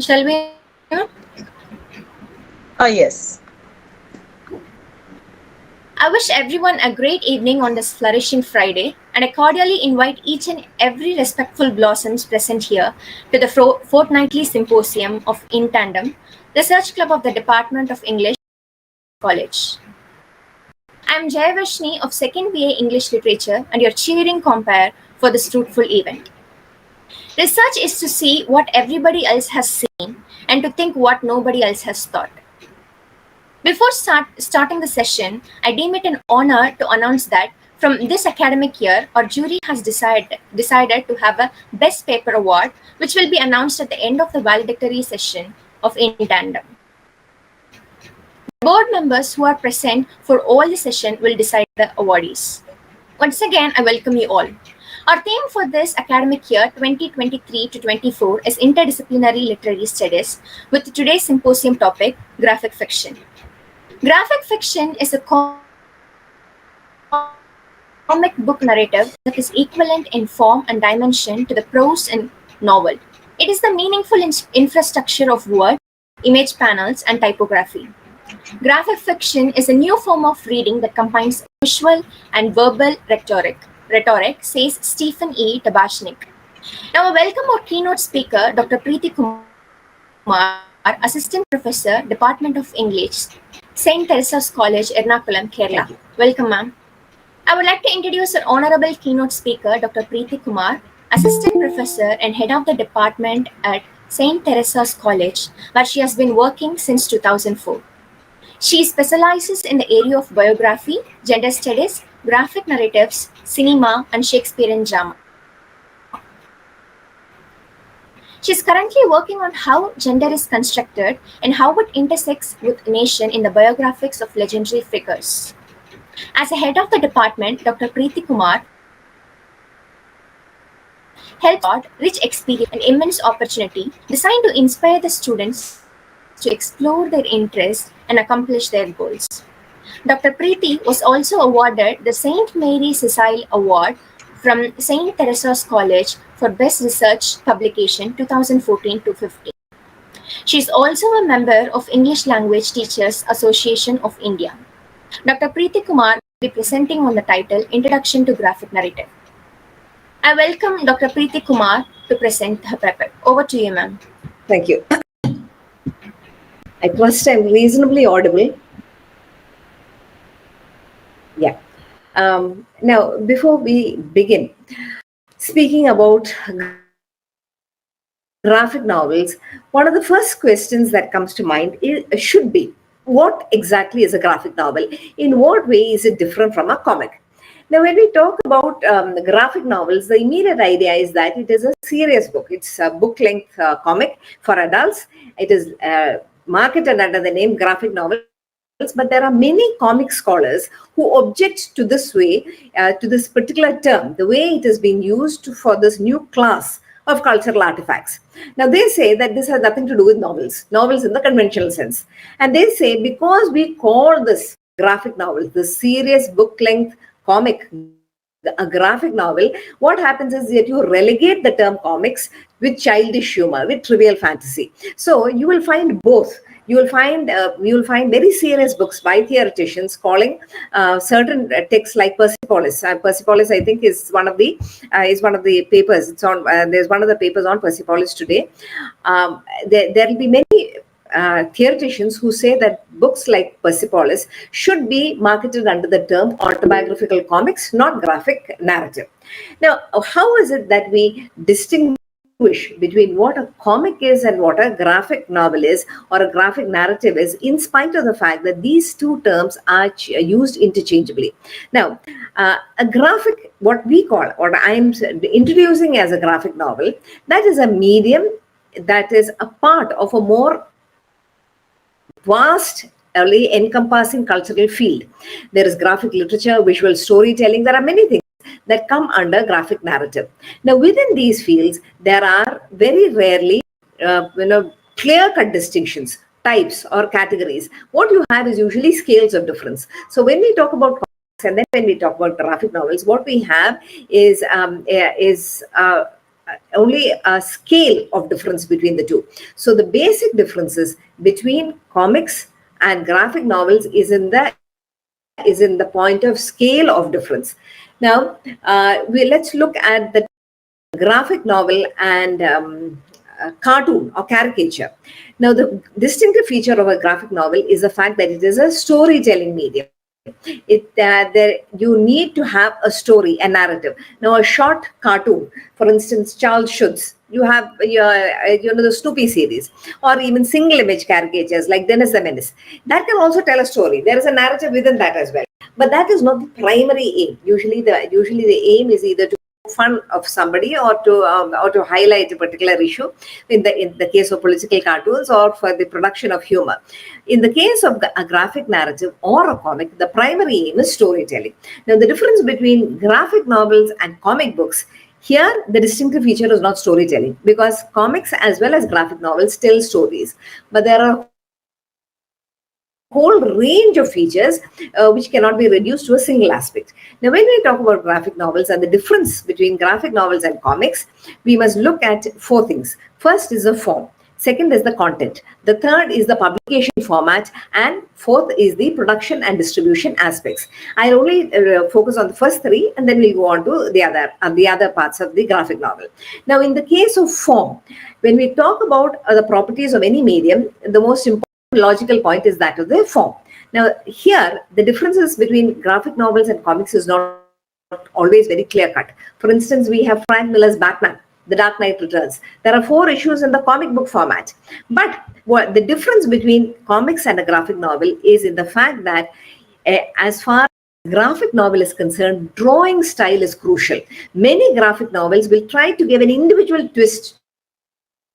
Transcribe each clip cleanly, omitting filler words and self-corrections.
Shall we? Yes. I wish everyone a great evening on this flourishing Friday, and I cordially invite each and every respectful blossoms present here to the fortnightly symposium of In Tandem, Research Club of the Department of English College. I am Jayavashni of 2nd BA English Literature and your cheering compare for this fruitful event. Research is to see what everybody else has seen and to think what nobody else has thought. Before starting the session, I deem it an honor to announce that from this academic year, our jury has decided to have a Best Paper Award, which will be announced at the end of the valedictory session of In Tandem. The board members who are present for all the session will decide the awardees. Once again, I welcome you all. Our theme for this academic year 2023 to 24 is Interdisciplinary Literary Studies, with today's symposium topic, Graphic Fiction. Graphic fiction is a comic book narrative that is equivalent in form and dimension to the prose and novel. It is the meaningful infrastructure of word, image panels, and typography. Graphic fiction is a new form of reading that combines visual and verbal rhetoric, says Stephen E. Tabashnik. Now, I welcome our keynote speaker, Dr. Preeti Kumar, Assistant Professor, Department of English, St. Teresa's College, Ernakulam, Kerala. Welcome, ma'am. I would like to introduce our honorable keynote speaker, Dr. Preeti Kumar, Assistant Professor and Head of the Department at St. Teresa's College, where she has been working since 2004. She specializes in the area of biography, gender studies, graphic narratives, cinema, and Shakespearean drama. She is currently working on how gender is constructed and how it intersects with nation in the biographies of legendary figures. As a head of the department, Dr. Preeti Kumar helps rich experience and immense opportunity designed to inspire the students to explore their interests and accomplish their goals. Dr. Preeti was also awarded the St. Mary Cecile Award from St. Teresa's College for Best Research Publication 2014 to 15. She is also a member of English Language Teachers Association of India. Dr. Preeti Kumar will be presenting on the title Introduction to Graphic Narrative. I welcome Dr. Preeti Kumar to present her paper. Over to you, ma'am. Thank you. I trust I'm reasonably audible. Yeah. Now, before we begin, speaking about graphic novels, one of the first questions that comes to mind should be, what exactly is a graphic novel? In what way is it different from a comic? Now, when we talk about graphic novels, the immediate idea is that it is a serious book. It's a book-length comic for adults. It is marketed under the name graphic novel. But there are many comic scholars who object to this way, to this particular term, the way it has been used for this new class of cultural artifacts. Now, they say that this has nothing to do with novels in the conventional sense. And they say because we call this graphic novel, the serious book-length comic, a graphic novel, what happens is that you relegate the term comics with childish humor, with trivial fantasy. So you will find both. You will find very serious books by theoreticians calling certain texts like Persepolis. Persepolis, I think, is one of the papers. It's on. There's one of the papers on Persepolis today. There will be many theoreticians who say that books like Persepolis should be marketed under the term autobiographical comics, not graphic narrative. Now, how is it that we distinguish between what a comic is and what a graphic novel is or a graphic narrative is, in spite of the fact that these two terms are used interchangeably? Now, a graphic, what I'm introducing as a graphic novel, that is a medium that is a part of a more vast, encompassing cultural field. There is graphic literature, visual storytelling. There are many things that come under graphic narrative. Now, within these fields, there are very rarely, clear-cut distinctions, types or categories. What you have is usually scales of difference. So when we talk about comics and then when we talk about graphic novels, what we have is only a scale of difference between the two. So the basic differences between comics and graphic novels is in the point of scale of difference. Now, let's look at the graphic novel and cartoon or caricature. Now, the distinctive feature of a graphic novel is the fact that it is a storytelling medium. You need to have a story, a narrative. Now, a short cartoon, for instance, Charles Schulz, you have the Snoopy series, or even single image caricatures like Dennis the Menace. That can also tell a story. There is a narrative within that as well. But that is not the primary aim. Usually the aim is either to fun of somebody or to highlight a particular issue in the case of political cartoons, or for the production of humor. In the case of a graphic narrative or a comic, the primary aim is storytelling. Now, the difference between graphic novels and comic books, here the distinctive feature is not storytelling, because comics as well as graphic novels tell stories, but there are whole range of features which cannot be reduced to a single aspect. Now, when we talk about graphic novels and the difference between graphic novels and comics, we must look at four things. First is the form. Second is the content. The third is the publication format. And fourth is the production and distribution aspects. I'll only focus on the first three, and then we'll go on to the other parts of the graphic novel. Now, in the case of form, when we talk about the properties of any medium, the most important logical point is that of the form. Now, here, the differences between graphic novels and comics is not always very clear cut. For instance, we have Frank Miller's Batman, The Dark Knight Returns. There are 4 issues in the comic book format. But what the difference between comics and a graphic novel is in the fact that as far as graphic novel is concerned, drawing style is crucial. Many graphic novels will try to give an individual twist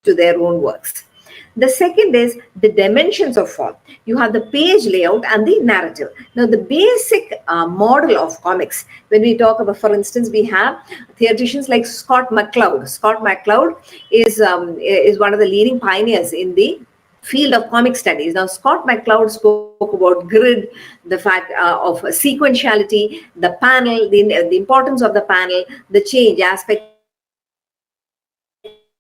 to their own works. The second is the dimensions of form. You have the page layout and the narrative. Now, the basic model of comics, when we talk about, for instance, we have theoreticians like Scott McCloud. Scott McCloud is one of the leading pioneers in the field of comic studies. Now, Scott McCloud spoke about grid, the fact of sequentiality, the panel, the importance of the panel, the change aspect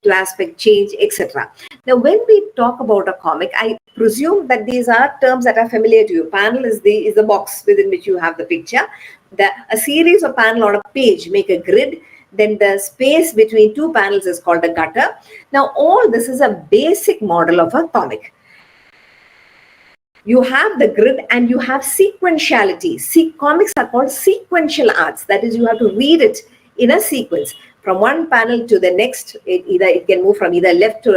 to aspect change, etc. Now, when we talk about a comic, I presume that these are terms that are familiar to you. Panel is the box within which you have the picture. A series of panel on a page make a grid. Then the space between 2 panels is called a gutter. Now, all this is a basic model of a comic. You have the grid and you have sequentiality. Comics are called sequential arts. That is, you have to read it in a sequence. From one panel to the next, it can move from either left to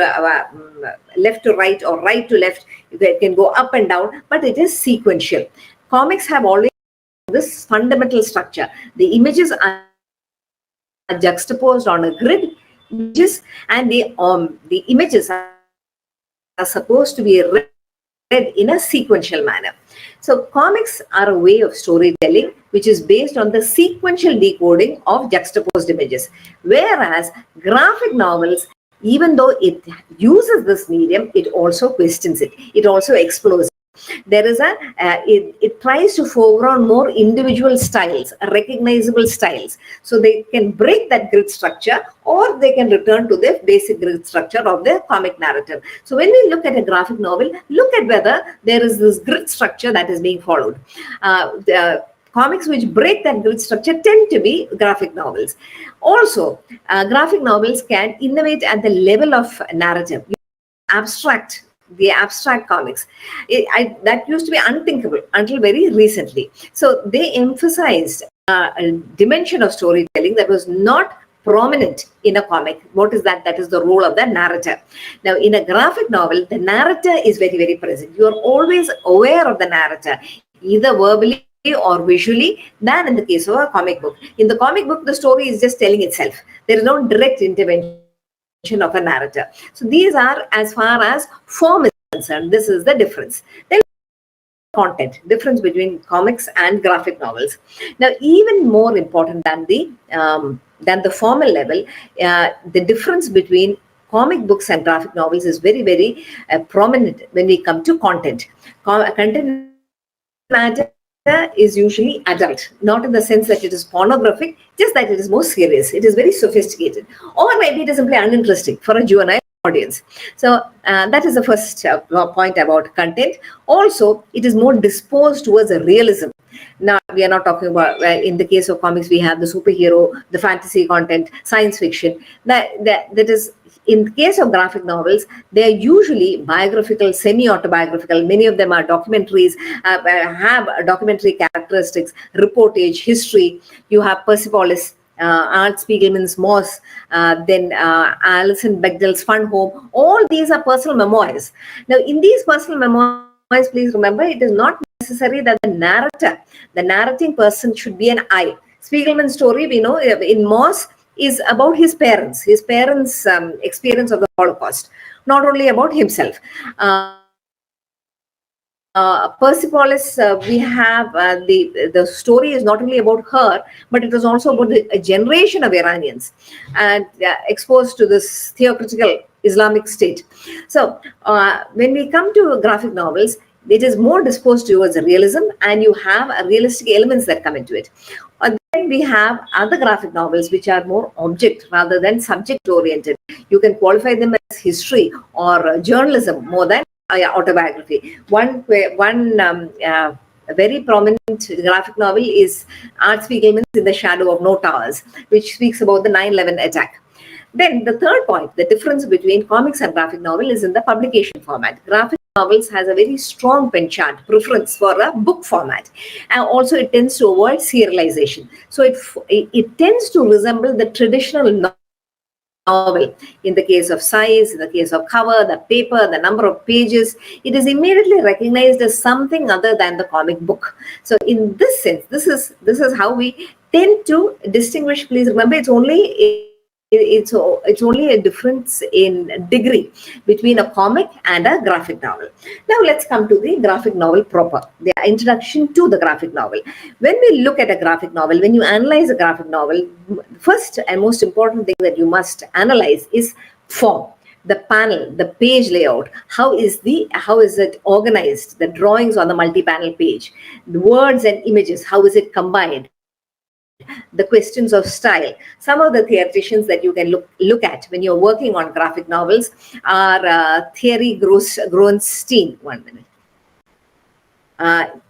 right or right to left. It can go up and down, but it is sequential. Comics have always this fundamental structure. The images are juxtaposed on a grid, and the images are supposed to be read in a sequential manner. So comics are a way of storytelling which is based on the sequential decoding of juxtaposed images. Whereas graphic novels, even though it uses this medium, it also questions it. It also explores. There is it tries to foreground more individual styles, recognizable styles. So they can break that grid structure, or they can return to the basic grid structure of the comic narrative. So when we look at a graphic novel, look at whether there is this grid structure that is being followed. The comics which break that grid structure tend to be graphic novels. Also, graphic novels can innovate at the level of narrative. The abstract comics, that used to be unthinkable until very recently. So they emphasized a dimension of storytelling that was not prominent in a comic. What is that? That is the role of the narrator. Now, in a graphic novel, the narrator is very, very present. You are always aware of the narrator, either verbally or visually, than in the case of a comic book. In the comic book, the story is just telling itself. There is no direct intervention of a narrator. So these are, as far as form is concerned, this is the difference. Then content, difference between comics and graphic novels. Now, even more important than the formal level, the difference between comic books and graphic novels is very, very prominent when we come to content. Content matter is usually adult, not in the sense that it is pornographic, just that it is more serious. It is very sophisticated, or maybe it is simply uninteresting for a juvenile audience. So that is the first point about content. Also, it is more disposed towards a realism. Now, we are not talking about, in the case of comics, we have the superhero, the fantasy content, science fiction. That is, in the case of graphic novels, they are usually biographical, semi-autobiographical. Many of them are documentaries, have documentary characteristics, reportage, history. You have Persepolis, Art Spiegelman's Moss, then Alison Bechdel's Fun Home. All these are personal memoirs. Now, in these personal memoirs, please remember, it is not necessary that the narrating person should be an I. Spiegelman's story, we know, in Moss, is about his parents' experience of the Holocaust, not only about himself. Persepolis, we have the story is not only about her, but it is also about a generation of Iranians and exposed to this theocratical Islamic state. So when we come to graphic novels, it is more disposed towards realism, and you have realistic elements that come into it. Then we have other graphic novels which are more object rather than subject oriented. You can qualify them as history or journalism more than autobiography. One very prominent graphic novel is Art Spiegelman's In the Shadow of No Towers, which speaks about the 9/11 attack. Then the third point, the difference between comics and graphic novel is in the publication format. Graphic novels has a very strong penchant preference for a book format, and also it tends to avoid serialization. So it tends to resemble the traditional novel in the case of size, in the case of cover, the paper, the number of pages. It is immediately recognized as something other than the comic book. So in this sense, this is how we tend to distinguish. Please remember, it's only a difference in degree between a comic and a graphic novel. Now let's come to the graphic novel proper, the introduction to the graphic novel. When we look at a graphic novel, when you analyze a graphic novel, first and most important thing that you must analyze is form. The panel, the page layout, how is it organized, the drawings on the multi-panel page, the words and images, how is it combined, the questions of style. Some of the theoreticians that you can look at when you're working on graphic novels are Thierry Gronstein. 1 minute.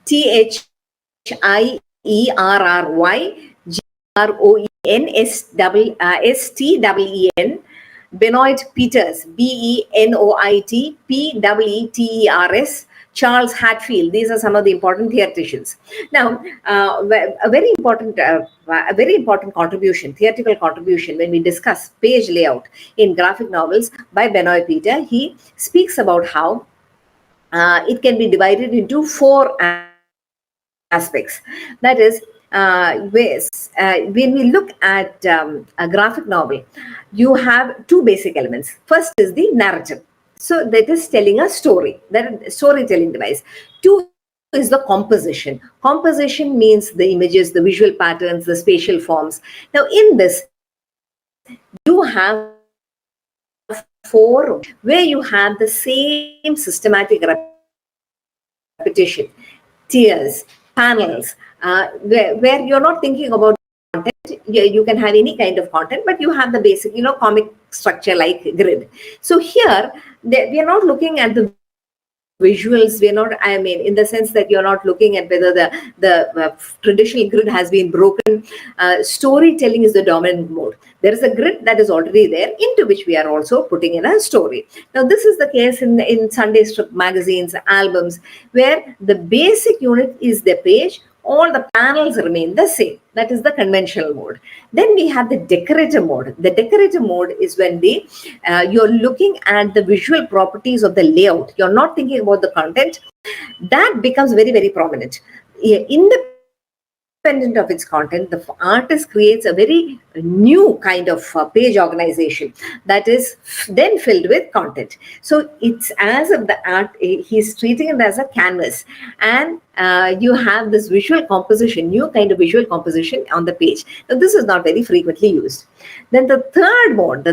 THIERRYGROENSTEEN, Benoit Peters, BENOIT Charles Hatfield. These are some of the important theoreticians. Now, a very important contribution, theoretical contribution, when we discuss page layout in graphic novels by Benoit Peter, he speaks about how it can be divided into 4 aspects. That is, when we look at a graphic novel, you have 2 basic elements. First is the narrative. So that is telling a story, that is storytelling device. 2 is the composition. Composition means the images, the visual patterns, the spatial forms. Now in this, you have 4 where you have the same systematic repetition, tiers, panels, where you're not thinking about content. You can have any kind of content, but you have the basic, comic structure like grid. So here, we are not looking at the visuals. We are not, in the sense that you're not looking at whether the traditional grid has been broken. Storytelling is the dominant mode. There is a grid that is already there, into which we are also putting in a story. Now, this is the case in Sunday strip magazines, albums, where the basic unit is the page. All the panels remain the same. That is the conventional mode. Then we have the decorative mode. The decorative mode is when you're looking at the visual properties of the layout. You're not thinking about the content. That becomes very, very prominent. Independent of its content, the artist creates a very new kind of page organization that is then filled with content. So it's as if the art, he's treating it as a canvas, and you have this visual composition, new kind of visual composition on the page. Now, this is not very frequently used. Then the third mode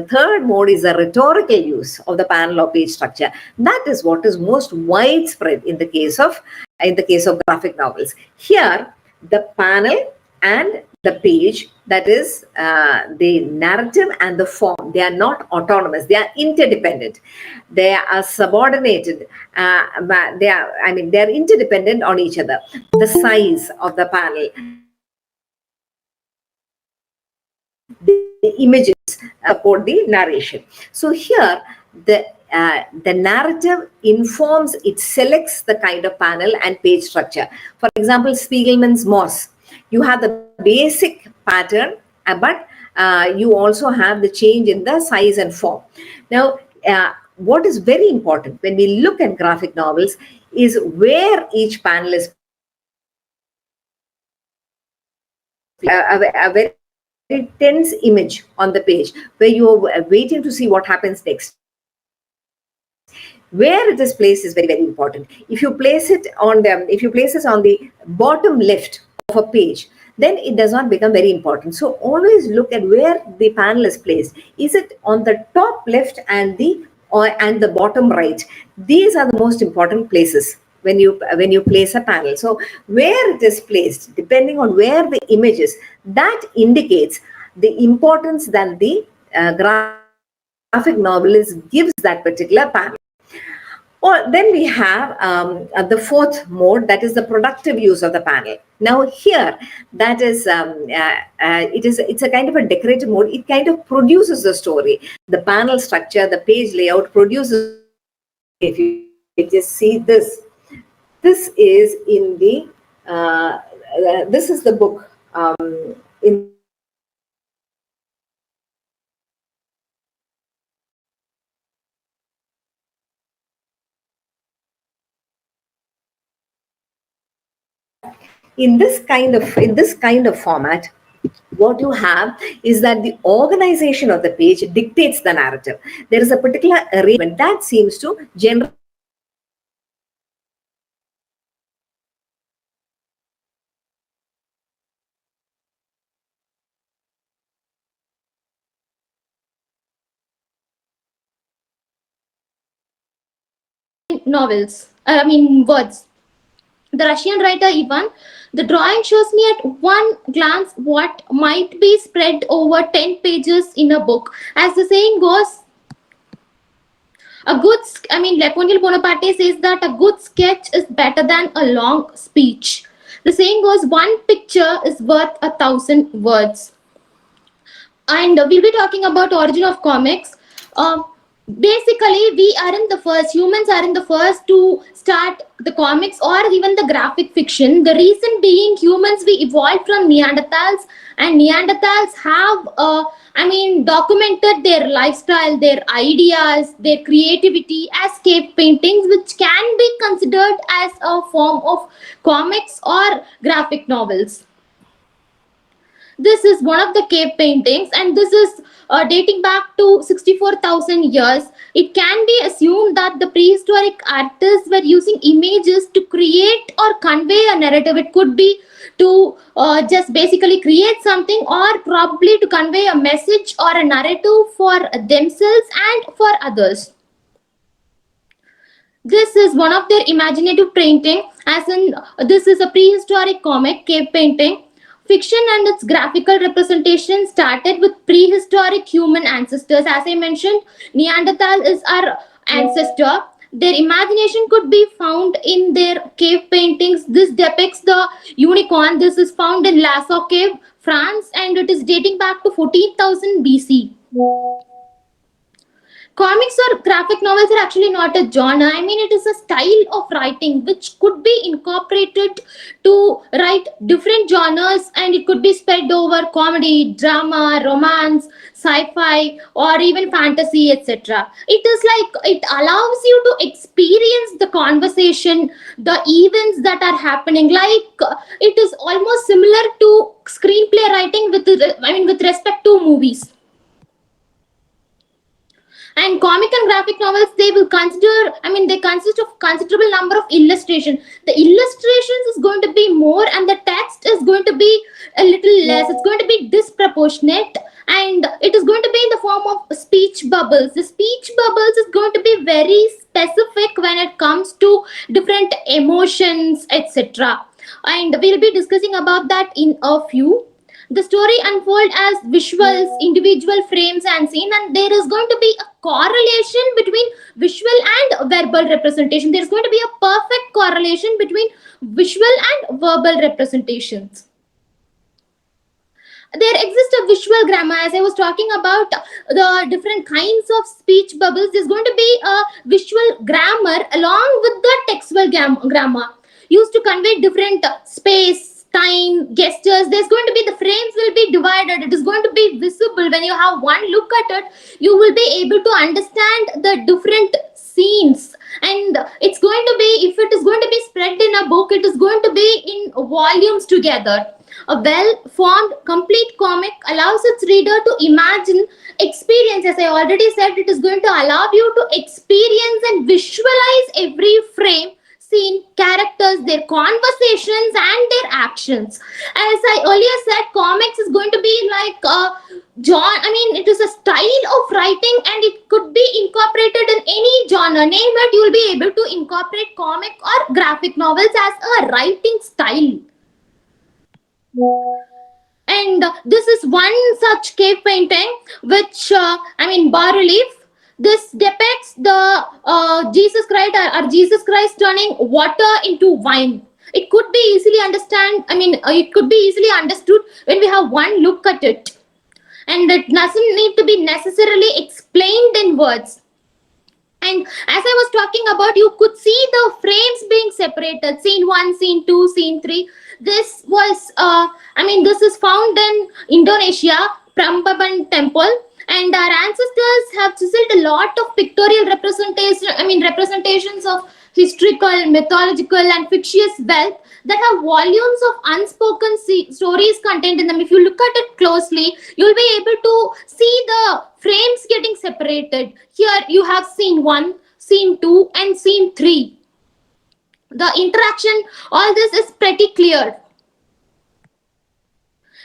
is a rhetorical use of the panel or page structure. That is what is most widespread in the case of in the case of graphic novels. Here, the panel and the page, that is the narrative and the form, they are not autonomous, they are interdependent, they are subordinated, but they are interdependent on each other. The size of the panel, the images support the narration. So here, the narrative informs, it selects the kind of panel and page structure. For example, Spiegelman's Moss, you have the basic pattern, but you also have the change in the size and form. Now, what is very important when we look at graphic novels is where each panel is a very tense image on the page, where you are waiting to see what happens next. Where it is placed is very, very important. If you place it on the bottom left of a page, then it does not become very important. So always look at where the panel is placed. Is it on the top left and the bottom right? These are the most important places when you place a panel. So where it is placed, depending on where the image is, that indicates the importance that the graphic novelist gives that particular panel. Or then we have the fourth mode, that is the productive use of the panel. Now here, that is it's a kind of a decorative mode. It kind of produces the story. The panel structure, the page layout produces. If you just see this, this is in the this is the book in this kind of format. What you have is that the organization of the page dictates the narrative. There is a particular arrangement that seems to generate novels. Words. The Russian writer Ivan, the drawing shows me at one glance what might be spread over 10 pages in a book. As the saying goes, Napoleon Bonaparte says that a good sketch is better than a long speech. The saying goes, one picture is worth 1,000 words. And we'll be talking about origin of comics. Basically, humans are in the first to start the comics or even the graphic fiction. The reason being, humans, we evolved from Neanderthals, and Neanderthals have documented their lifestyle, their ideas, their creativity as cave paintings, which can be considered as a form of comics or graphic novels. This is one of the cave paintings, and this is dating back to 64,000 years. It can be assumed that the prehistoric artists were using images to create or convey a narrative. It could be to just basically create something, or probably to convey a message or a narrative for themselves and for others. This is one of their imaginative painting, as in this is a prehistoric comic cave painting. Fiction and its graphical representation started with prehistoric human ancestors. As I mentioned, Neanderthal is our ancestor. Their imagination could be found in their cave paintings. This depicts the unicorn. This is found in Lascaux Cave, France, and it is dating back to 14,000 BC. Comics or graphic novels are actually not a genre. It is a style of writing which could be incorporated to write different genres, and it could be spread over comedy, drama, romance, sci-fi, or even fantasy, etc. It is like it allows you to experience the conversation, the events that are happening. It is almost similar to screenplay writing with respect to movies. And comic and graphic novels, they consist of considerable number of illustration. The illustrations is going to be more, and the text is going to be a little less. It's going to be disproportionate. and it is going to be in the form of speech bubbles. The speech bubbles is going to be very specific when it comes to different emotions, etc. And we'll be discussing about that in a few. The story unfold as visuals, individual frames and scene, and there is going to be a correlation between visual and verbal representation. There is going to be a perfect correlation between visual and verbal representations. There exists a visual grammar. As I was talking about the different kinds of speech bubbles, there's going to be a visual grammar along with the textual grammar used to convey different space, time, gestures. There's going to be, the frames will be divided. It is going to be visible. When you have one look at it, you will be able to understand the different scenes. And it's going to be, if it is going to be spread in a book, it is going to be in volumes together. A well-formed, complete comic allows its reader to imagine, experience. As I already said, it is going to allow you to experience and visualize every frame, scene, characters, their conversations, and their actions. As I earlier said, comics is going to be like it is a style of writing, and it could be incorporated in any genre. Name it, you will be able to incorporate comic or graphic novels as a writing style. And this is one such cave painting, which bas relief. This depicts the Jesus Christ, or Jesus Christ turning water into wine. It could be easily it could be easily understood when we have one look at it, and it doesn't need to be necessarily explained in words. And as I was talking about, you could see the frames being separated: scene 1, scene 2, scene 3. This was this is found in Indonesia, Prambanan temple, and our ancestors have chiseled a lot of pictorial representations of historical, mythological and fictitious wealth that have volumes of unspoken stories contained in them. If you look at it closely, you'll be able to see the frames getting separated. Here you have scene 1, scene 2 and scene 3. The interaction, all this is pretty clear.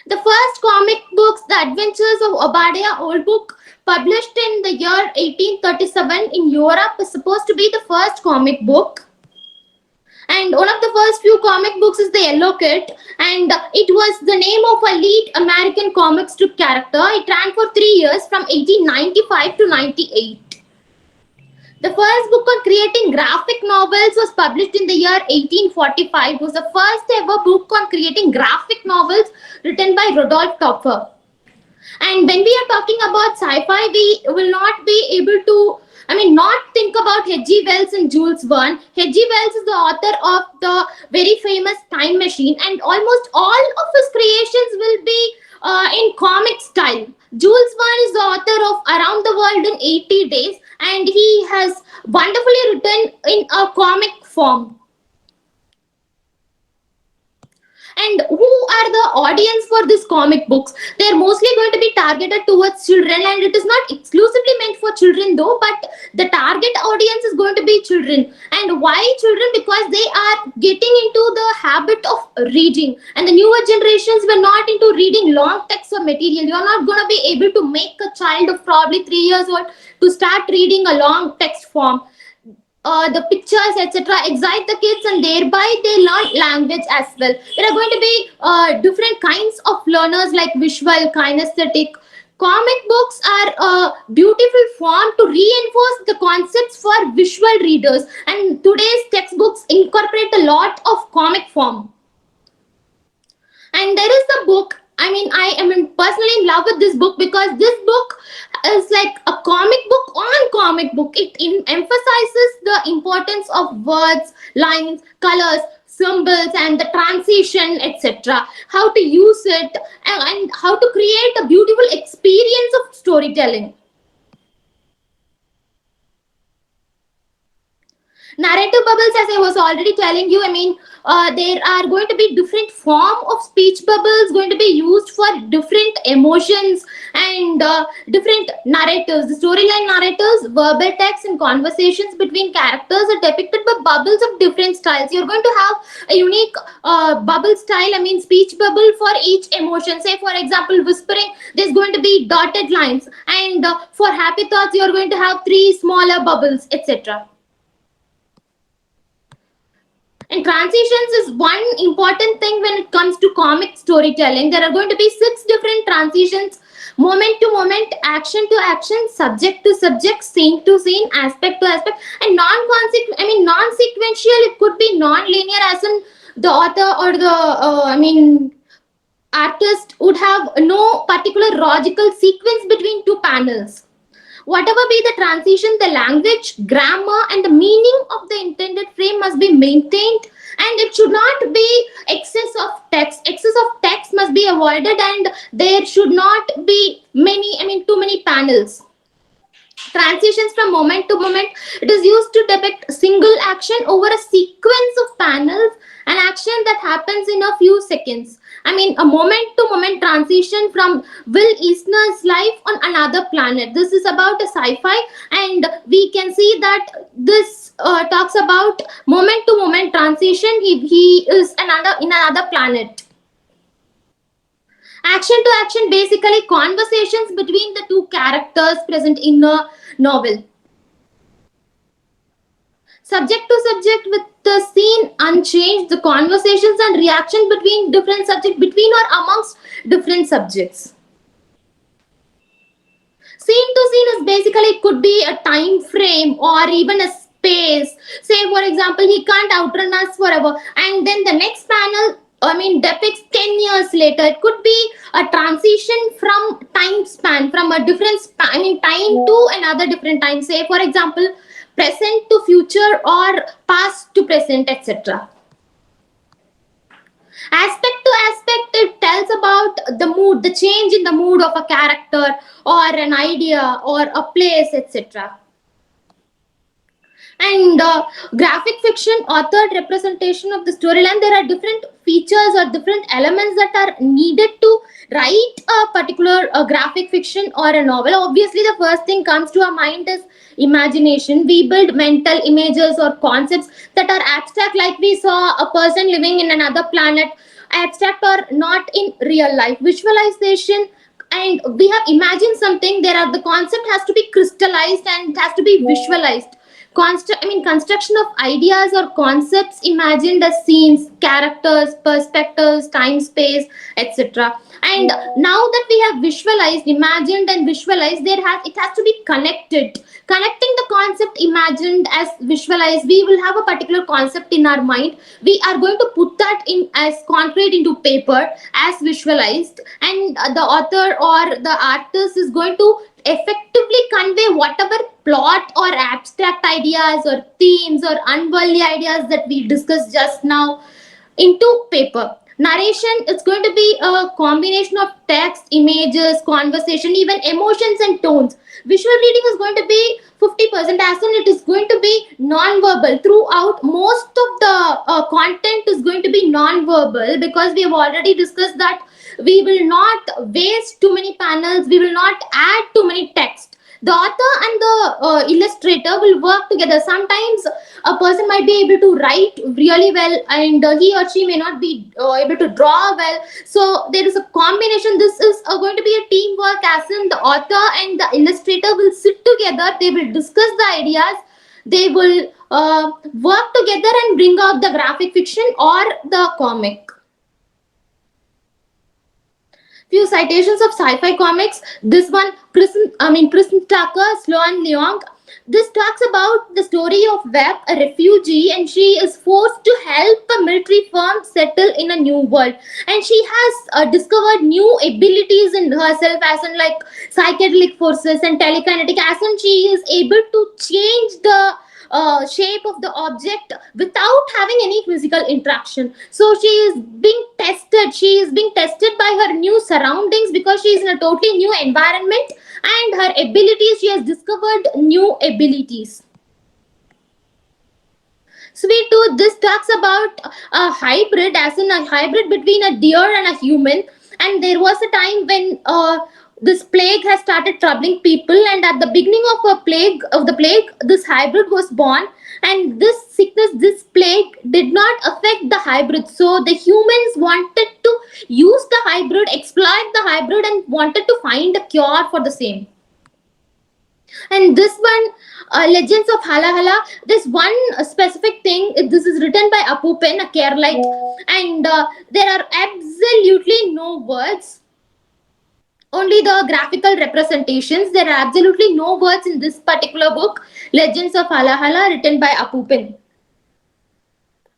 The first comic books, The Adventures of Obadiah Old Book, published in the year 1837 in Europe, is supposed to be the first comic book. And one of the first few comic books is The Yellow Kid, and it was the name of a lead American comic strip character. It ran for 3 years from 1895 to 98. The first book on creating graphic novels was published in the year 1845. It was the first ever book on creating graphic novels written by Rudolf Topfer. And when we are talking about sci-fi, we will not be able to, not think about H.G. Wells and Jules Verne. H.G. Wells is the author of the very famous Time Machine, and almost all of his creations will be in comic style. Jules Verne is the author of Around the World in 80 Days, and he has wonderfully written in a comic form. And who are the audience for these comic books? They're mostly going to be targeted towards children, and it is not exclusively meant for children though, but the target audience is going to be children. And why children? Because they are getting into the habit of reading, and the newer generations were not into reading long text or material. You're not going to be able to make a child of probably 3 years old to start reading a long text form. The pictures, etc., excite the kids, and thereby they learn language as well. There are going to be different kinds of learners, like visual, kinesthetic. Comic books are a beautiful form to reinforce the concepts for visual readers, and today's textbooks incorporate a lot of comic form. And there is the book. I am personally in love with this book, because this book is like a comic book on comic book. It emphasizes the importance of words, lines, colors, symbols, and the transition, etc. How to use it, and how to create a beautiful experience of storytelling. Narrative bubbles, as I was already telling you, I mean, there are going to be different form of speech bubbles going to be used for different emotions and different narratives. The storyline narratives, verbal text, and conversations between characters are depicted by bubbles of different styles. You're going to have a unique bubble style, I mean, speech bubble for each emotion. Say, for example, whispering, there's going to be dotted lines, and for happy thoughts, you're going to have three smaller bubbles, etc. And transitions is one important thing when it comes to comic storytelling. There are going to be 6 different transitions: moment to moment, action to action, subject to subject, scene to scene, aspect to aspect, and non-sequential. It could be non-linear, as in the author or the artist would have no particular logical sequence between two panels. Whatever be the transition, the language, grammar, and the meaning of the intended frame must be maintained, and it should not be excess of text. Excess of text must be avoided, and there should not be too many panels. Transitions from moment to moment, it is used to depict single action over a sequence of panels, an action that happens in a few seconds. I mean, a moment to moment transition from Will Eisner's life on another planet. This is about a sci-fi, and we can see that this talks about moment to moment transition. He is in another planet. Action to action, basically conversations between the two characters present in a novel. Subject to subject, with the scene unchanged, the conversations and reaction between different subjects, between or amongst different subjects. Scene to scene is basically, it could be a time frame or even a space. Say, for example, he can't outrun us forever, and then the next panel, depicts 10 years later. It could be a transition from time span, from a different time to another different time. Say, for example, present to future or past to present, etc. Aspect to aspect, it tells about the mood, the change in the mood of a character or an idea or a place, etc. And graphic fiction, authored representation of the storyline, there are different features or different elements that are needed to write a particular graphic fiction or a novel. Obviously, the first thing comes to our mind is imagination. We build mental images or concepts that are abstract, like we saw a person living in another planet, abstract or not in real life. Visualization, and we have imagined something, there are, the concept has to be crystallized and it has to be visualized. Construction of ideas or concepts imagined as scenes, characters, perspectives, time, space, etc. And now that we have visualized, imagined, and visualized, it has to be connected. Connecting the concept imagined as visualized, we will have a particular concept in our mind. We are going to put that in as concrete into paper as visualized, and the author or the artist is going to effectively convey whatever plot or abstract ideas or themes or unworldly ideas that we discussed just now into paper. Narration is going to be a combination of text, images, conversation, even emotions and tones. Visual reading is going to be 50%, as in it is going to be non-verbal throughout. Most of the content is going to be non-verbal, because we have already discussed that we will not waste too many panels, we will not add too many text. The author and the illustrator will work together. Sometimes a person might be able to write really well, and he or she may not be able to draw well. So there is a combination. This is going to be a teamwork, as in the author and the illustrator will sit together, they will discuss the ideas, they will work together and bring out the graphic fiction or the comic. Few citations of sci-fi comics. This one, Prison Tucker, Sloan Leong. This talks about the story of Webb, a refugee, and she is forced to help a military firm settle in a new world. And she has discovered new abilities in herself, as in like psychedelic forces and telekinetic, as in she is able to change the shape of the object without having any physical interaction. So she is being tested. She is being tested by her new surroundings, because she is in a totally new environment, and her abilities, she has discovered new abilities. Sweet Tooth, this talks about a hybrid, as in a hybrid between a deer and a human. And there was a time when this plague has started troubling people, and at the beginning of the plague, this hybrid was born. And this sickness, this plague, did not affect the hybrid. So the humans wanted to use the hybrid, exploit the hybrid, and wanted to find a cure for the same. And this one, Legends of Hala Hala, this one specific thing, this is written by Apu Pen, a Keralite, and there are absolutely no words, only the graphical representations. There are absolutely no words in this particular book, Legends of Hala Hala, written by Apu Pen.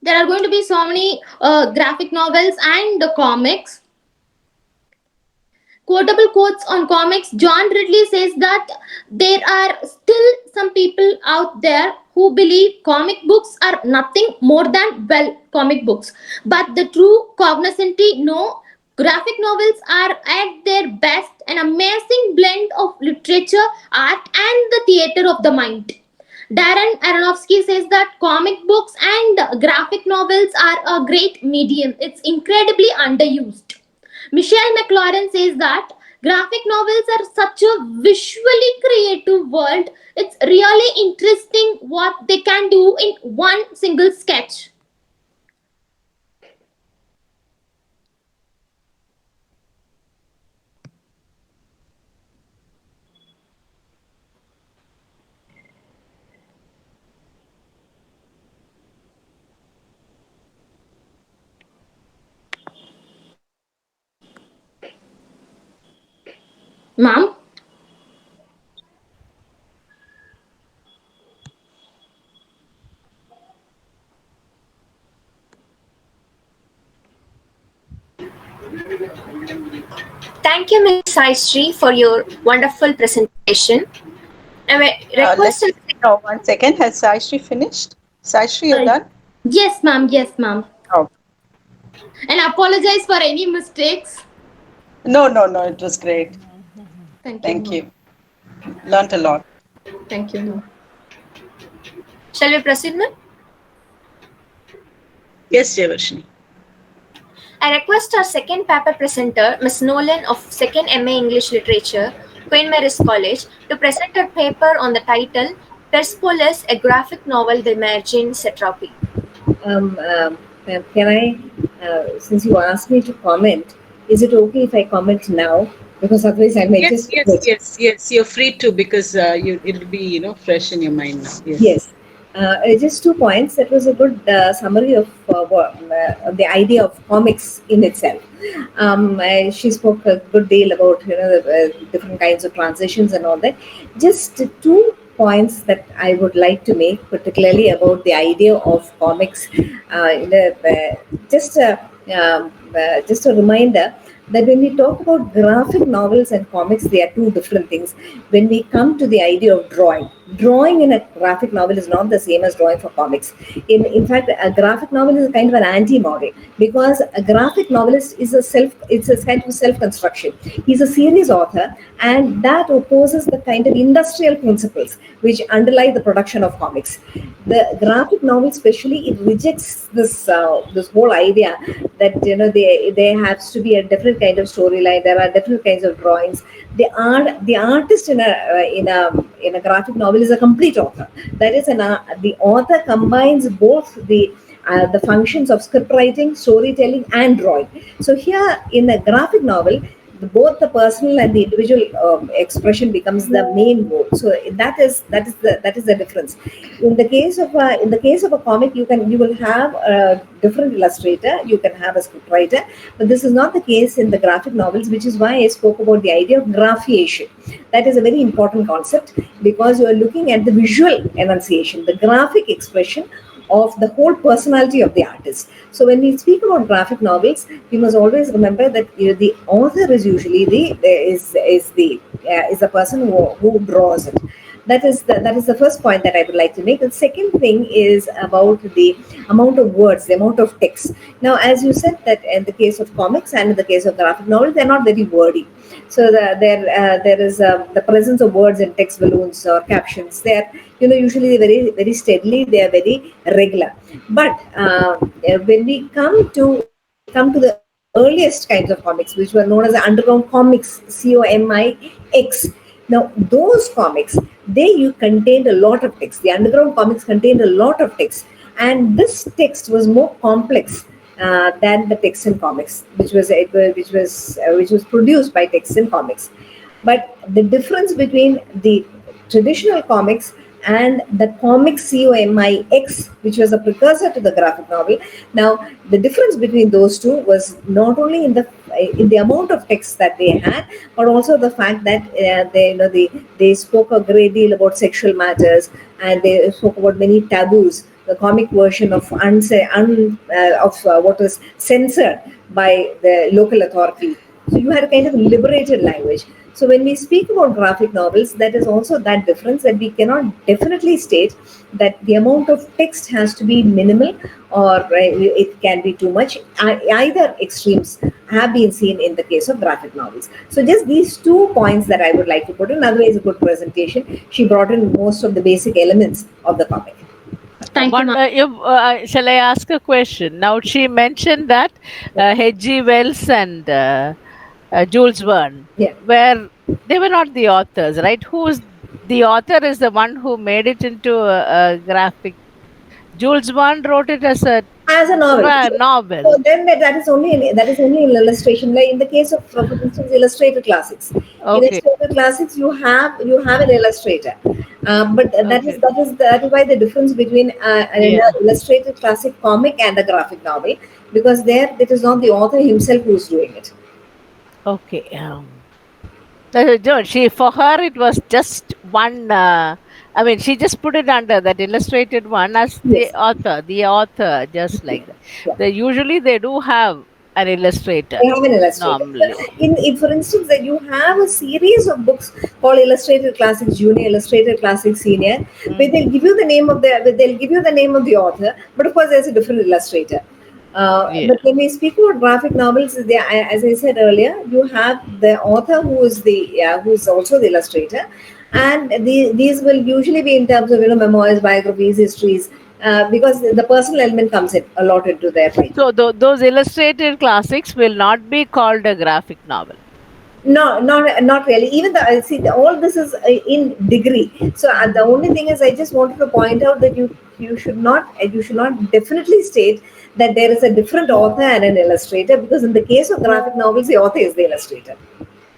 There are going to be so many graphic novels and comics. Quotable quotes on comics. John Ridley says that there are still some people out there who believe comic books are nothing more than, well, comic books. But the true cognoscenti know graphic novels are at their best an amazing blend of literature, art, and the theater of the mind. Darren Aronofsky says that comic books and graphic novels are a great medium. It's incredibly underused. Michelle McLaurin says that graphic novels are such a visually creative world. It's really interesting what they can do in one single sketch. Ma'am? Thank you, Ms. Sai Shri, for your wonderful presentation. Let's know, 1 second. Has Sai Shri finished? Sai Shri, you're done? Yes, ma'am. Yes, ma'am. Oh. And apologize for any mistakes. No, it was great. Thank you. Learned a lot. Thank you, ma'am. Shall we proceed, ma'am? Yes, Javarshini. I request our second paper presenter, Ms. Snowlin of 2nd MA English Literature, Queen Mary's College, to present her paper on the title Persepolis, a graphic novel by Marjane Satrapi. Can I, since you asked me to comment, is it okay if I comment now? Because otherwise I may just... Yes, you're free to, because it'll be, fresh in your mind now. Yes. Just 2 points. That was a good summary of the idea of comics in itself. She spoke a good deal about the different kinds of transitions and all that. Just 2 points that I would like to make, particularly about the idea of comics. Just a reminder that when we talk about graphic novels and comics, they are 2 different things. When we come to the idea of drawing in a graphic novel is not the same as drawing for comics. In fact, a graphic novel is a kind of an anti-model, because a graphic novelist is a kind of self-construction. He's a series author, and that opposes the kind of industrial principles which underlie the production of comics. The graphic novel, especially, it rejects this whole idea that there has to be a different kind of storyline. There are different kinds of drawings. The artist in a graphic novel is a complete author. That is, the author combines both the functions of script writing, storytelling, and drawing. So here in a graphic novel, both the personal and the individual expression becomes the main goal. So that is the difference. In the case of a comic, you will have a different illustrator, you can have a script writer, but this is not the case in the graphic novels, which is why I spoke about the idea of graphiation. That is a very important concept, because you are looking at the visual enunciation, the graphic expression of the whole personality of the artist. So when we speak about graphic novels, we must always remember that the author is usually the person who draws it. That is the first point that I would like to make. The second thing is about the amount of words, the amount of text. Now, as you said, that in the case of comics and in the case of graphic novels, they're not very wordy. So there is the presence of words in text balloons or captions. They are, usually very steadily. They are very regular. But when we come to the earliest kinds of comics, which were known as the underground comics, COMIX. Now, those comics, you contained a lot of text. The underground comics contained a lot of text, and this text was more complex than the text in comics, which was produced by text in comics. But the difference between the traditional comics and the COMIX, which was a precursor to the graphic novel. Now, the difference between those two was not only in the amount of text that they had, but also the fact that they spoke a great deal about sexual matters, and they spoke about many taboos. The comic version of what was censored by the local authority. So you had a kind of liberated language. So when we speak about graphic novels, that is also that difference, that we cannot definitely state that the amount of text has to be minimal, or it can be too much. Either extremes have been seen in the case of graphic novels. So just these 2 points that I would like to put in. Otherwise, a good presentation. She brought in most of the basic elements of the comic. Thank you, But ma'am. shall I ask a question? Now, she mentioned that H.G. Wells and Jules Verne, Yeah. where they were not the authors, right? Who's the author is the one who made it into a graphic. Jules Verne wrote it as a As a novel. So novel. then that is only in illustration. Like in the case of, for instance, illustrated classics. In Okay, illustrated classics, you have an illustrator, but okay, that is why the difference between an yeah, illustrated classic comic and a graphic novel, because there it is not the author himself who is doing it. okay. No, she for her it was just one. I mean, she just put it under that illustrated one as Yes. the author, just like that. Yeah. They do have an illustrator They have an illustrator. normally. For instance, that you have a series of books called Illustrated Classics Junior, Illustrated Classics Senior, where Mm, they'll give you the name of the author, but of course there's a different illustrator. yeah. But when we speak about graphic novels, as I said earlier, you have the author who is also the illustrator, and these will usually be in terms of memoirs, biographies, histories, because the personal element comes in a lot into their writing. So those illustrated classics will not be called a graphic novel. No, not really. Even all this is in degree. So the only thing is, I just wanted to point out that you should not definitely state that there is a different author and an illustrator, because in the case of graphic novels, the author is the illustrator.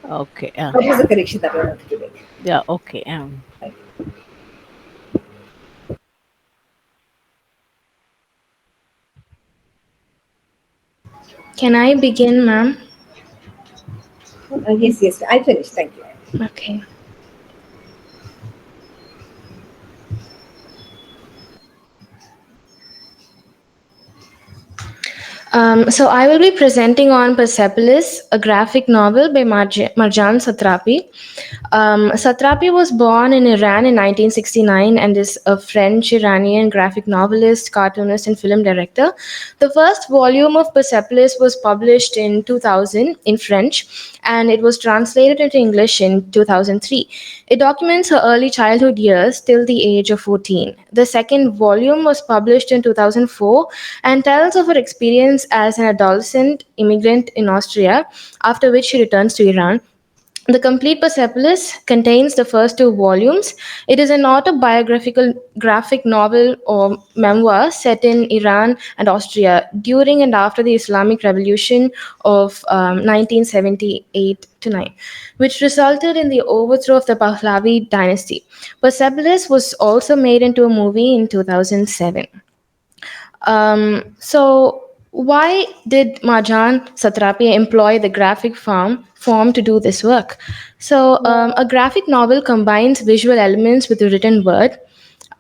Okay. That was the correction that I wanted to make. Yeah. Okay. Can I begin, ma'am? Yes, I finished. Thank you. Okay. So I will be presenting on Persepolis, a graphic novel by Marjane Satrapi. Satrapi was born in Iran in 1969 and is a French-Iranian graphic novelist, cartoonist, and film director. The first volume of Persepolis was published in 2000 in French, and it was translated into English in 2003. It documents her early childhood years till the age of 14. The second volume was published in 2004 and tells of her experience as an adolescent immigrant in Austria, after which she returns to Iran. The complete Persepolis contains the first 2 volumes. It is an autobiographical graphic novel or memoir set in Iran and Austria during and after the Islamic Revolution of 1978 to 9, which resulted in the overthrow of the Pahlavi dynasty. Persepolis was also made into a movie in 2007. So why did Marjane Satrapi employ the graphic form to do this work? So a graphic novel combines visual elements with the written word.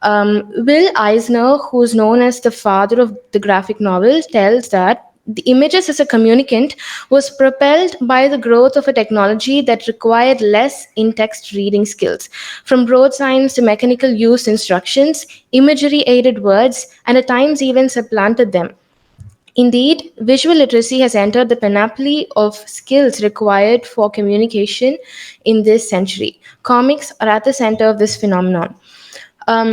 Will Eisner, who's known as the father of the graphic novel, tells that the images as a communicant was propelled by the growth of a technology that required less in-text reading skills. From road signs to mechanical use instructions, imagery aided words and at times even supplanted them. Indeed, visual literacy has entered the panoply of skills required for communication in this century. Comics are at the center of this phenomenon.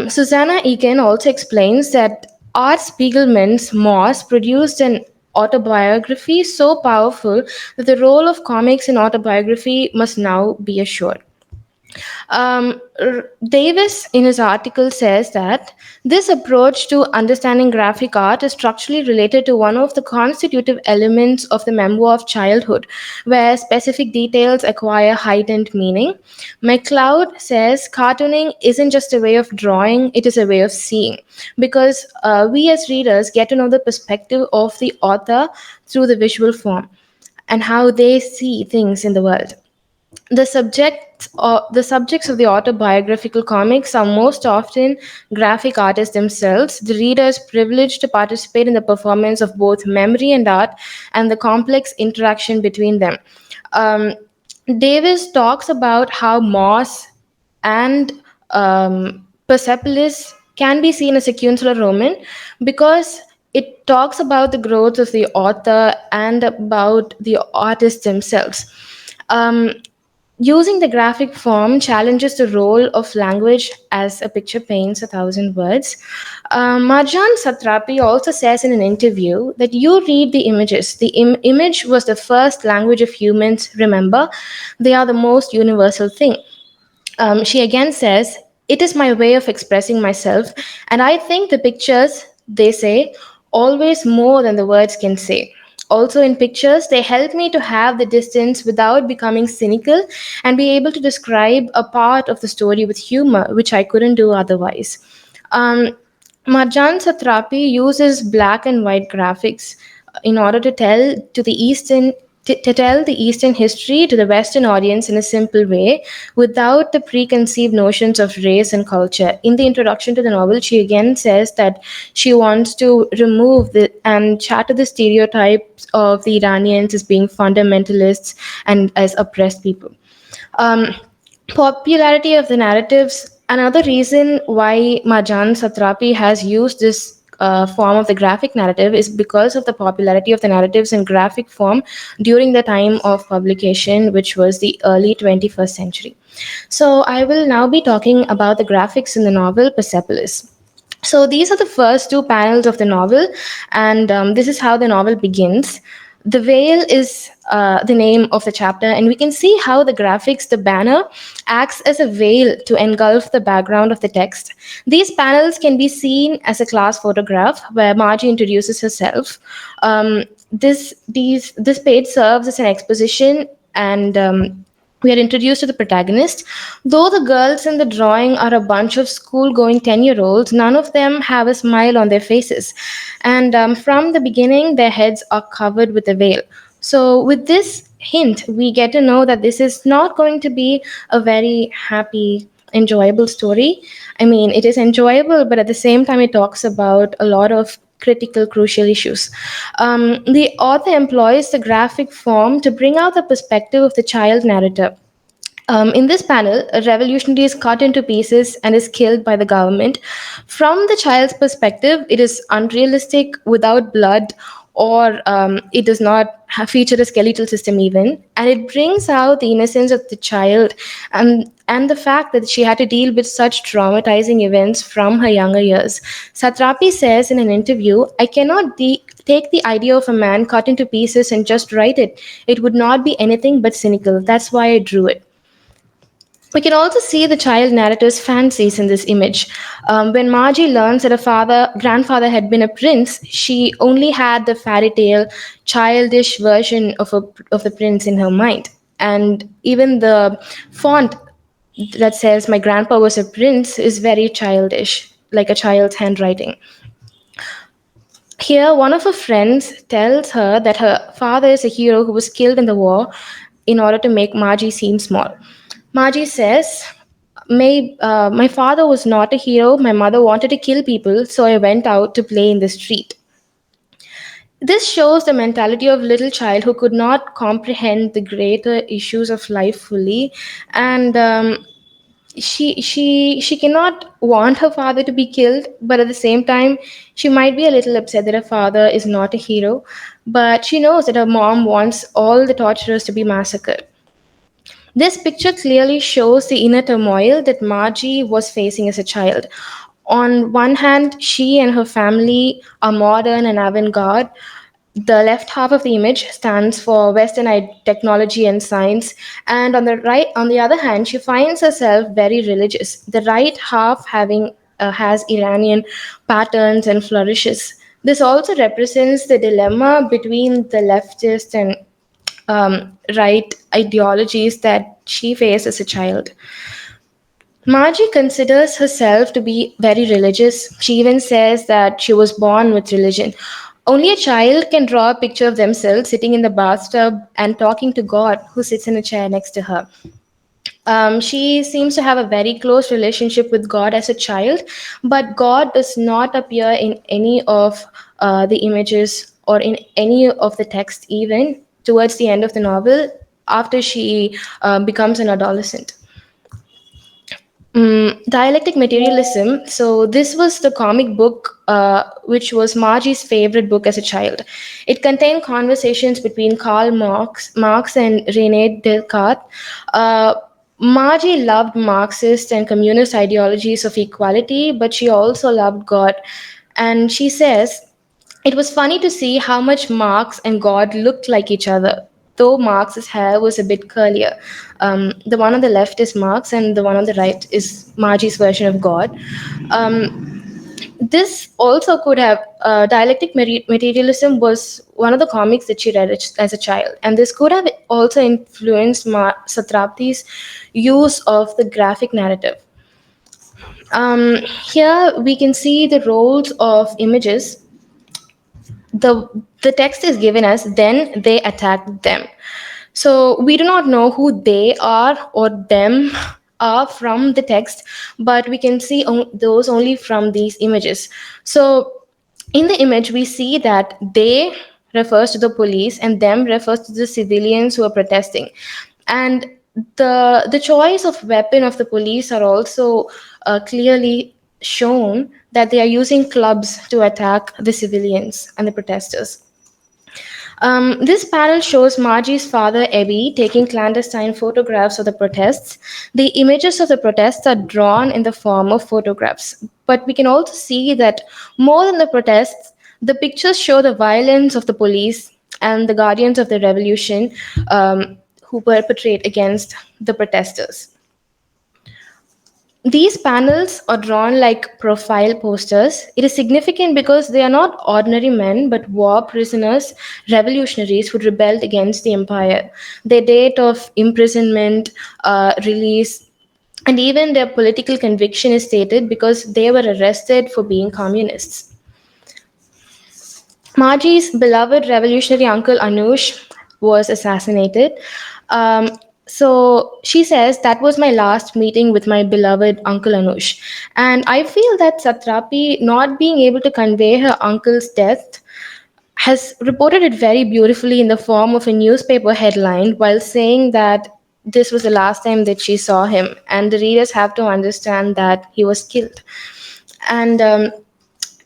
Susanna Egan also explains that Art Spiegelman's Moss produced an autobiography so powerful that the role of comics in autobiography must now be assured. Davis, in his article, says that this approach to understanding graphic art is structurally related to one of the constitutive elements of the memoir of childhood, where specific details acquire heightened meaning. McLeod says cartooning isn't just a way of drawing, it is a way of seeing, because we as readers get to know the perspective of the author through the visual form and how they see things in the world. The subjects of the autobiographical comics are most often graphic artists themselves. The reader is privileged to participate in the performance of both memory and art and the complex interaction between them. Um, Davis talks about how Moss and Persepolis can be seen as a sequential Roman because it talks about the growth of the author and about the artists themselves. Um, Using the graphic form challenges the role of language as a picture paints a thousand words. Marjane Satrapi also says in an interview that you read the images. The image was the first language of humans, remember? They are the most universal thing. She again says, it is my way of expressing myself, and I think the pictures, they say, always more than the words can say. Also, in pictures, they help me to have the distance without becoming cynical and be able to describe a part of the story with humor, which I couldn't do otherwise. Um, Marjan Satrapi uses black and white graphics in order to tell the Eastern history to the Western audience in a simple way without the preconceived notions of race and culture. In the introduction to the novel, she again says that she wants to remove and shatter the stereotypes of the Iranians as being fundamentalists and as oppressed people. Um, Popularity of the narratives. Another reason why Marjan Satrapi has used this form of the graphic narrative is because of the popularity of the narratives in graphic form during the time of publication, which was the early 21st century. So, I will now be talking about the graphics in the novel Persepolis. So these are the first two panels of the novel, and this is how the novel begins. The Veil is the name of the chapter, and we can see how the graphics, the banner, acts as a veil to engulf the background of the text. These panels can be seen as a class photograph where Margie introduces herself. This page serves as an exposition, and we are introduced to the protagonist. Though the girls in the drawing are a bunch of school going 10-year-olds, none of them have a smile on their faces. And from the beginning, their heads are covered with a veil. So, with this hint, we get to know that this is not going to be a very happy, enjoyable story. I mean, it is enjoyable, but at the same time, it talks about a lot of critical, crucial issues. The author employs the graphic form to bring out the perspective of the child narrator. In this panel, a revolutionary is cut into pieces and is killed by the government. From the child's perspective, it is unrealistic, without blood, or it does not feature a skeletal system even. And it brings out the innocence of the child and the fact that she had to deal with such traumatizing events from her younger years. Satrapi says in an interview, I cannot take the idea of a man cut into pieces and just write it. It would not be anything but cynical. That's why I drew it. We can also see the child narrator's fancies in this image. When Margie learns that her grandfather had been a prince, she only had the fairy tale, childish version of the prince in her mind. And even the font that says, my grandpa was a prince, is very childish, like a child's handwriting. Here, one of her friends tells her that her father is a hero who was killed in the war in order to make Margie seem small. Margie says, my father was not a hero. My mother wanted to kill people, so I went out to play in the street. This shows the mentality of little child who could not comprehend the greater issues of life fully, and she cannot want her father to be killed, but at the same time she might be a little upset that her father is not a hero, but she knows that her mom wants all the torturers to be massacred. This picture clearly shows the inner turmoil that Margie was facing as a child. On one hand, she and her family are modern and avant garde. The left half of the image stands for Western technology and science, and on the other hand, she finds herself very religious. The right half having has Iranian patterns and flourishes. This also represents the dilemma between the leftist and right ideologies that she faced as a child. Margie considers herself to be very religious. She even says that she was born with religion. Only a child can draw a picture of themselves sitting in the bathtub and talking to God, who sits in a chair next to her. She seems to have a very close relationship with God as a child, but God does not appear in any of the images or in any of the text, even towards the end of the novel after she becomes an adolescent. Dialectic materialism. So this was the comic book, which was Margie's favorite book as a child. It contained conversations between Karl Marx and Rene Descartes. Margie loved Marxist and communist ideologies of equality, but she also loved God. And she says it was funny to see how much Marx and God looked like each other, though Marx's hair was a bit curlier. The one on the left is Marx, and the one on the right is Margie's version of God. This also could have dialectic materialism was one of the comics that she read as a child, and this could have also influenced Satrapi's use of the graphic narrative. Here we can see the roles of images. The text is given as then they attacked them, so we do not know who they are or them are from the text, but we can see those only from these images. So in the image we see that they refers to the police and them refers to the civilians who are protesting, and the choice of weapon of the police are also clearly shown that they are using clubs to attack the civilians and the protesters. This panel shows Margie's father, Ebby, taking clandestine photographs of the protests. The images of the protests are drawn in the form of photographs, but we can also see that more than the protests, the pictures show the violence of the police and the guardians of the revolution who perpetrate against the protesters. These panels are drawn like profile posters. It is significant because they are not ordinary men but war prisoners, revolutionaries who rebelled against the empire. Their date of imprisonment, release, and even their political conviction is stated because they were arrested for being communists. Margie's beloved revolutionary uncle Anush was assassinated. Um, so she says that was my last meeting with my beloved uncle Anush. And I feel that Satrapi, not being able to convey her uncle's death, has reported it very beautifully in the form of a newspaper headline while saying that this was the last time that she saw him. And the readers have to understand that he was killed. And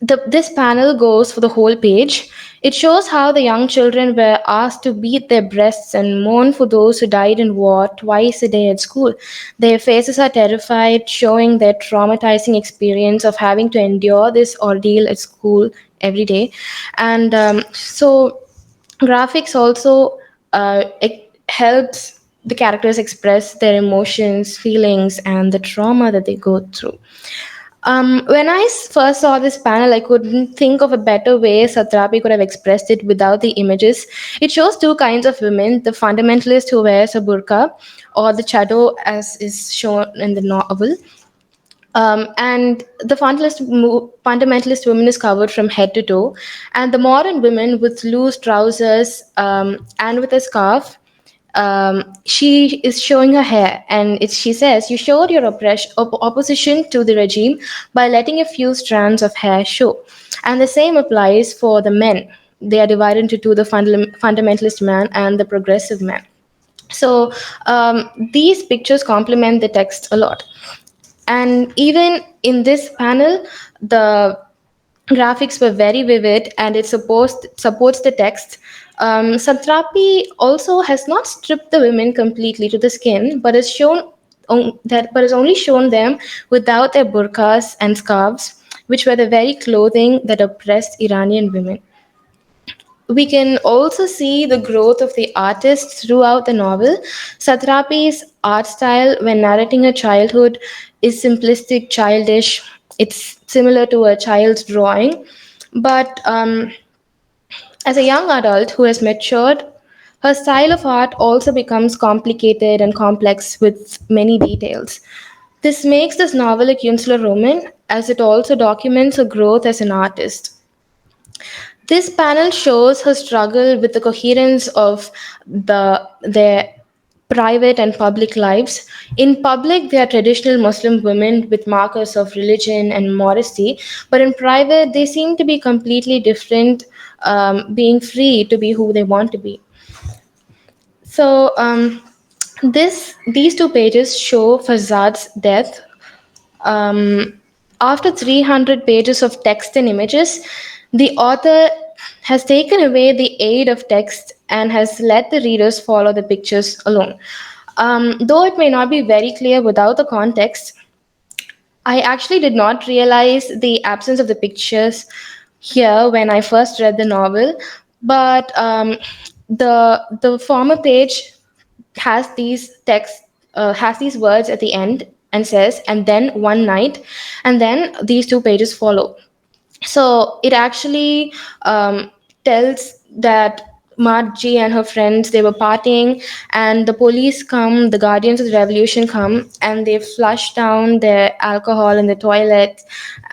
this panel goes for the whole page. It shows how the young children were asked to beat their breasts and mourn for those who died in war twice a day at school. Their faces are terrified, showing their traumatizing experience of having to endure this ordeal at school every day. And so graphics also it helps the characters express their emotions, feelings, and the trauma that they go through. When I first saw this panel, I couldn't think of a better way Satrapi could have expressed it without the images. It shows two kinds of women: the fundamentalist who wears a burqa, or the chado, as is shown in the novel. And the fundamentalist woman is covered from head to toe, and the modern women with loose trousers and with a scarf, she is showing her hair, and she says, "You showed your opposition to the regime by letting a few strands of hair show." And the same applies for the men. they are divided into two: the fundamentalist man and the progressive man. So these pictures complement the text a lot. And even in this panel, the graphics were very vivid and it supports the text. Satrapi also has not stripped the women completely to the skin, but has shown but has only shown them without their burqas and scarves, which were the very clothing that oppressed Iranian women. We can also see the growth of the artist throughout the novel. Satrapi's art style, when narrating her childhood, is simplistic, childish. It's similar to a child's drawing. But as a young adult who has matured, her style of art also becomes complicated and complex with many details. This makes this novel a consular Roman, as it also documents her growth as an artist. This panel shows her struggle with the coherence of their private and public lives. In public, they are traditional Muslim women with markers of religion and modesty, but in private, they seem to be completely different, being free to be who they want to be. So, these two pages show Fazad's death. After 300 pages of text and images, the author has taken away the aid of text and has let the readers follow the pictures alone. Though it may not be very clear without the context, I actually did not realize the absence of the pictures here when I first read the novel, but the former page has these words at the end and says, and then one night, and then these two pages follow. So it actually tells that Marji and her friends, they were partying, and the police come, the guardians of the revolution come, and they flush down their alcohol in the toilet,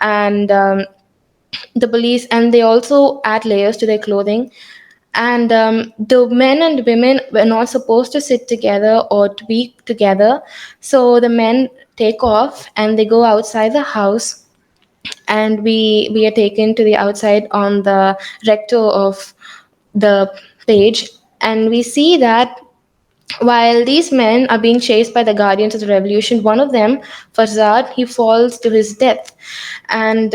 and the police, and they also add layers to their clothing. And the men and women were not supposed to sit together or to be together. So the men take off and they go outside the house, and we are taken to the outside on the recto of the page, and we see that while these men are being chased by the guardians of the revolution, one of them, Farzad, he falls to his death. And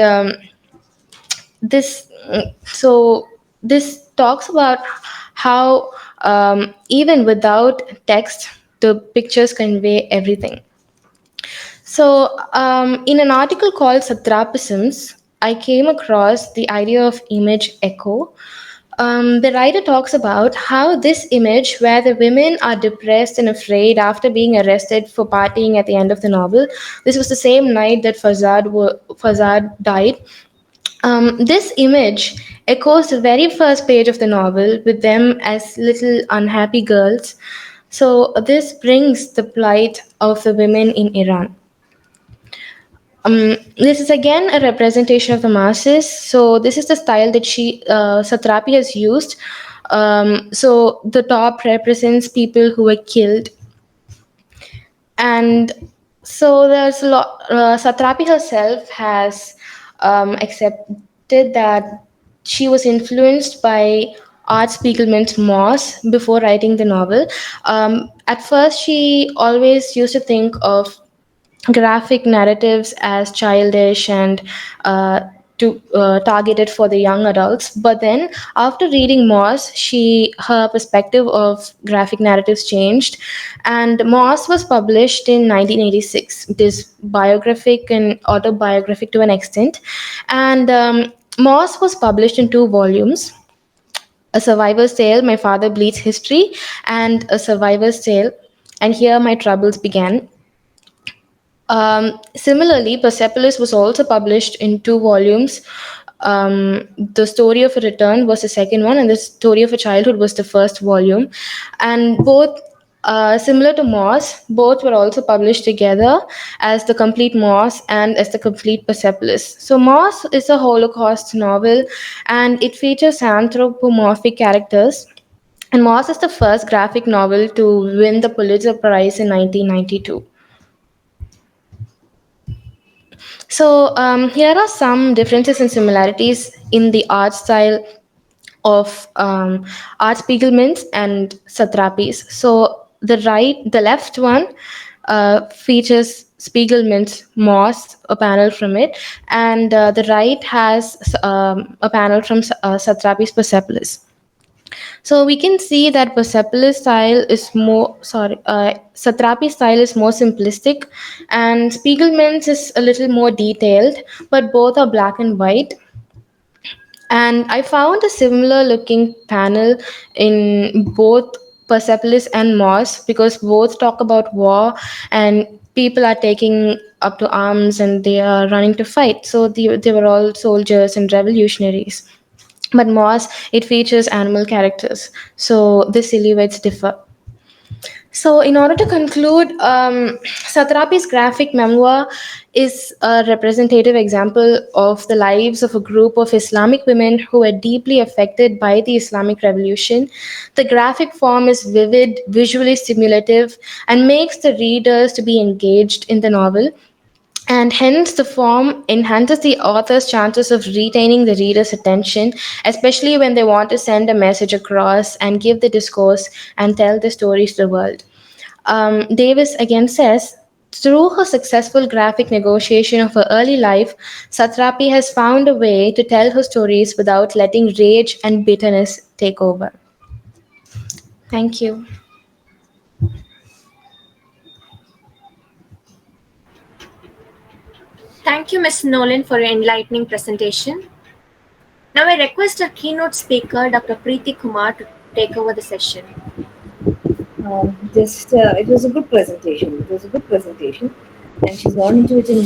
this so this talks about how even without text the pictures convey everything. So in an article called Satrapisms, I came across the idea of image echo. The writer talks about how this image, where the women are depressed and afraid after being arrested for partying at the end of the novel, this was the same night that Fazad died. This image echoes the very first page of the novel with them as little unhappy girls. So, this brings the plight of the women in Iran. This is again a representation of the masses. So, this is the style that Satrapi has used. So, the top represents people who were killed, and so there's a lot. Satrapi herself has accepted that she was influenced by Art Spiegelman's Moss before writing the novel. At first, she always used to think of graphic narratives as childish and targeted for the young adults. But then, after reading Moss, her perspective of graphic narratives changed, and Moss was published in 1986. It is biographic and autobiographic to an extent, and Moss was published in two volumes. A Survivor's Tale, My Father Bleeds History, and A Survivor's Tale, and Here My Troubles Began. Similarly, Persepolis was also published in two volumes. The Story of a Return was the second one, and The Story of a Childhood was the first volume. And both, similar to Moss, both were also published together as the complete Moss and as the complete Persepolis. So, Moss is a Holocaust novel, and it features anthropomorphic characters. And Moss is the first graphic novel to win the Pulitzer Prize in 1992. So here are some differences and similarities in the art style of art spiegelmans and satrapis. So the left one features spiegelmans moss, a panel from it, and the right has a panel from satrapi's Persepolis. So we can see that Persepolis style is Satrapi style is more simplistic, and Spiegelman's is a little more detailed, but both are black and white. And I found a similar looking panel in both Persepolis and Moss because both talk about war and people are taking up to arms and they are running to fight. So they were all soldiers and revolutionaries. But Moss, it features animal characters. So the silhouettes differ. So, in order to conclude, Satrapi's graphic memoir is a representative example of the lives of a group of Islamic women who were deeply affected by the Islamic Revolution. The graphic form is vivid, visually stimulative, and makes the readers to be engaged in the novel, and hence the form enhances the author's chances of retaining the reader's attention, especially when they want to send a message across and give the discourse and tell the story to the world. Davis again says, through her successful graphic negotiation of her early life, Satrapi has found a way to tell her stories without letting rage and bitterness take over. Thank you. Thank you, Ms. Nolan, for your enlightening presentation. Now I request our keynote speaker, Dr. Preeti Kumar, to take over the session. Just it was a good presentation. It was a good presentation, and she's gone into it in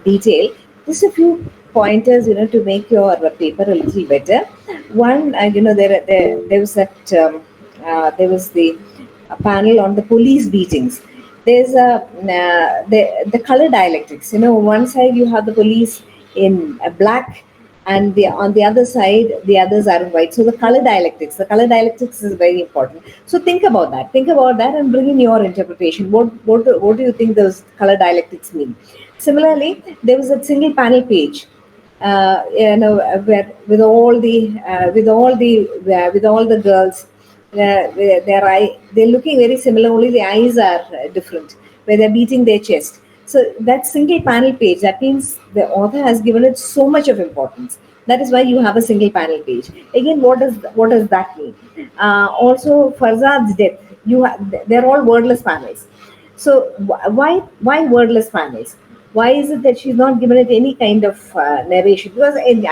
detail. Just a few pointers, to make your paper a little better. One, there was that there was the panel on the police beatings. There's the color dialectics. One side you have the police in black, and on the other side the others are in white. So the color dialectics is very important. So think about that and bring in your interpretation. What do you think those color dialectics mean? Similarly, there was a single panel page, where with all the girls, they're looking very similar, only the eyes are different, where they're beating their chest. So that single panel page, that means the author has given it so much of importance. That is why you have a single panel page. Again, what does that mean? Also, Farzad's death, they're all wordless panels. So why wordless panels? Why is it that she's not given it any kind of narration? Because an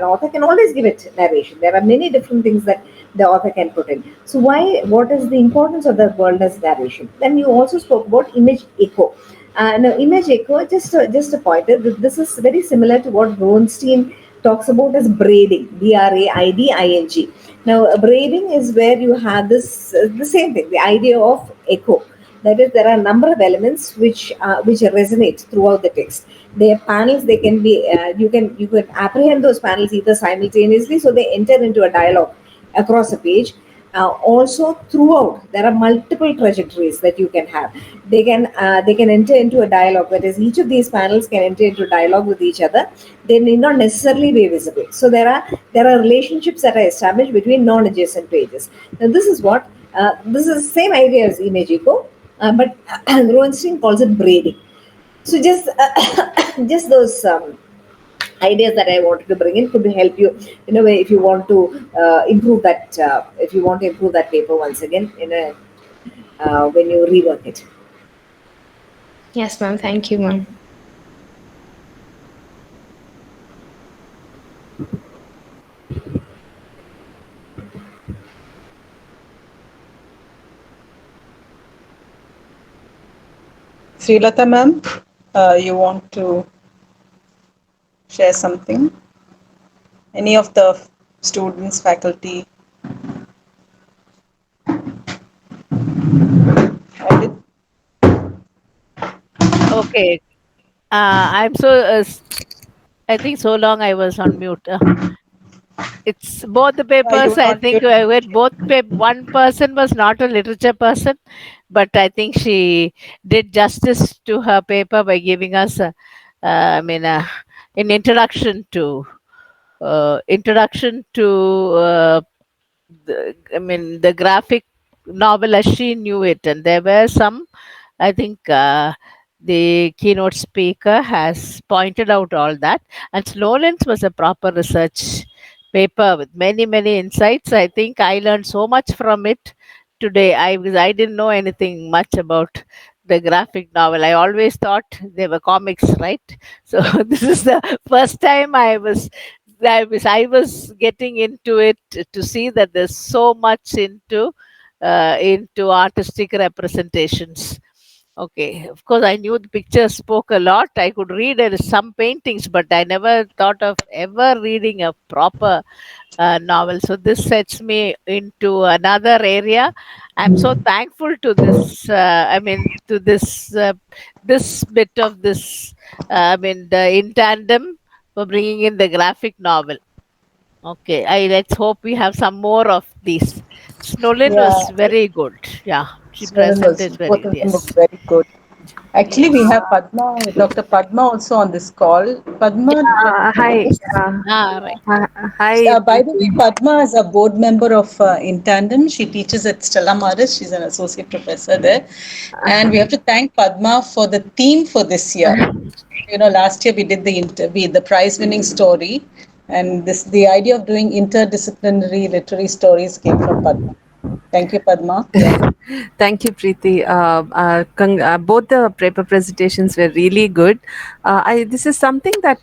author can always give it narration. There are many different things that the author can put in. So what is the importance of the wordless narration? Then you also spoke about image echo. Now, image echo, just a pointer. This is very similar to what Bronstein talks about as braiding, braiding. Now, braiding is where you have this the same thing, the idea of echo. That is, there are a number of elements which resonate throughout the text. Their panels, they can be you can apprehend those panels either simultaneously, so they enter into a dialogue across a page. Also, throughout there are multiple trajectories that you can have. They can enter into a dialogue. That is, each of these panels can enter into dialogue with each other. They need not necessarily be visible. So there are relationships that are established between non-adjacent pages. Now, this is the same idea as image echo, but Groenstein calls it braiding. So just those ideas that I wanted to bring in could help you in a way if you want to improve that paper once again when you rework it. Yes, ma'am. Thank you, ma'am. Srilata ma'am, you want to share something? Any of the students, faculty? I did. Okay. I'm I think so long I was on mute. It's both the You papers. were I on think mute. with one person was not a literature person, but I think she did justice to her paper by giving us, an introduction to introduction to the graphic novel as she knew it, and there were some. I think the keynote speaker has pointed out all that, and Snowlin's was a proper research paper with many insights. I think I learned so much from it today. Because I didn't know anything much about the graphic novel. I always thought they were comics, right? So this is the first time I was getting into it to see that there's so much into artistic representations. Okay, of course, I knew the picture spoke a lot. I could read some paintings, but I never thought of ever reading a proper novel. So this sets me into another area. I'm so thankful to this. To this bit of this. The in tandem for bringing in the graphic novel. Okay, let's hope we have some more of these. Snowlin was Yeah, very good. Yeah, she Snowden was, presented very both good. of them were Yes, very good. Actually, we yes. have Padma, Dr. Padma also on this call. Padma, do you want to Hi. introduce? Right. Hi, By the way, Preeti. Padma is a board member of In Tandem. She teaches at Stella Maris. She's an associate professor there. And we have to thank Padma for the theme for this year. Last year we did the prize winning story, and the idea of doing interdisciplinary literary stories came from Padma. Thank you, Padma. Yeah. Thank you, Preeti. Both the paper presentations were really good. This is something that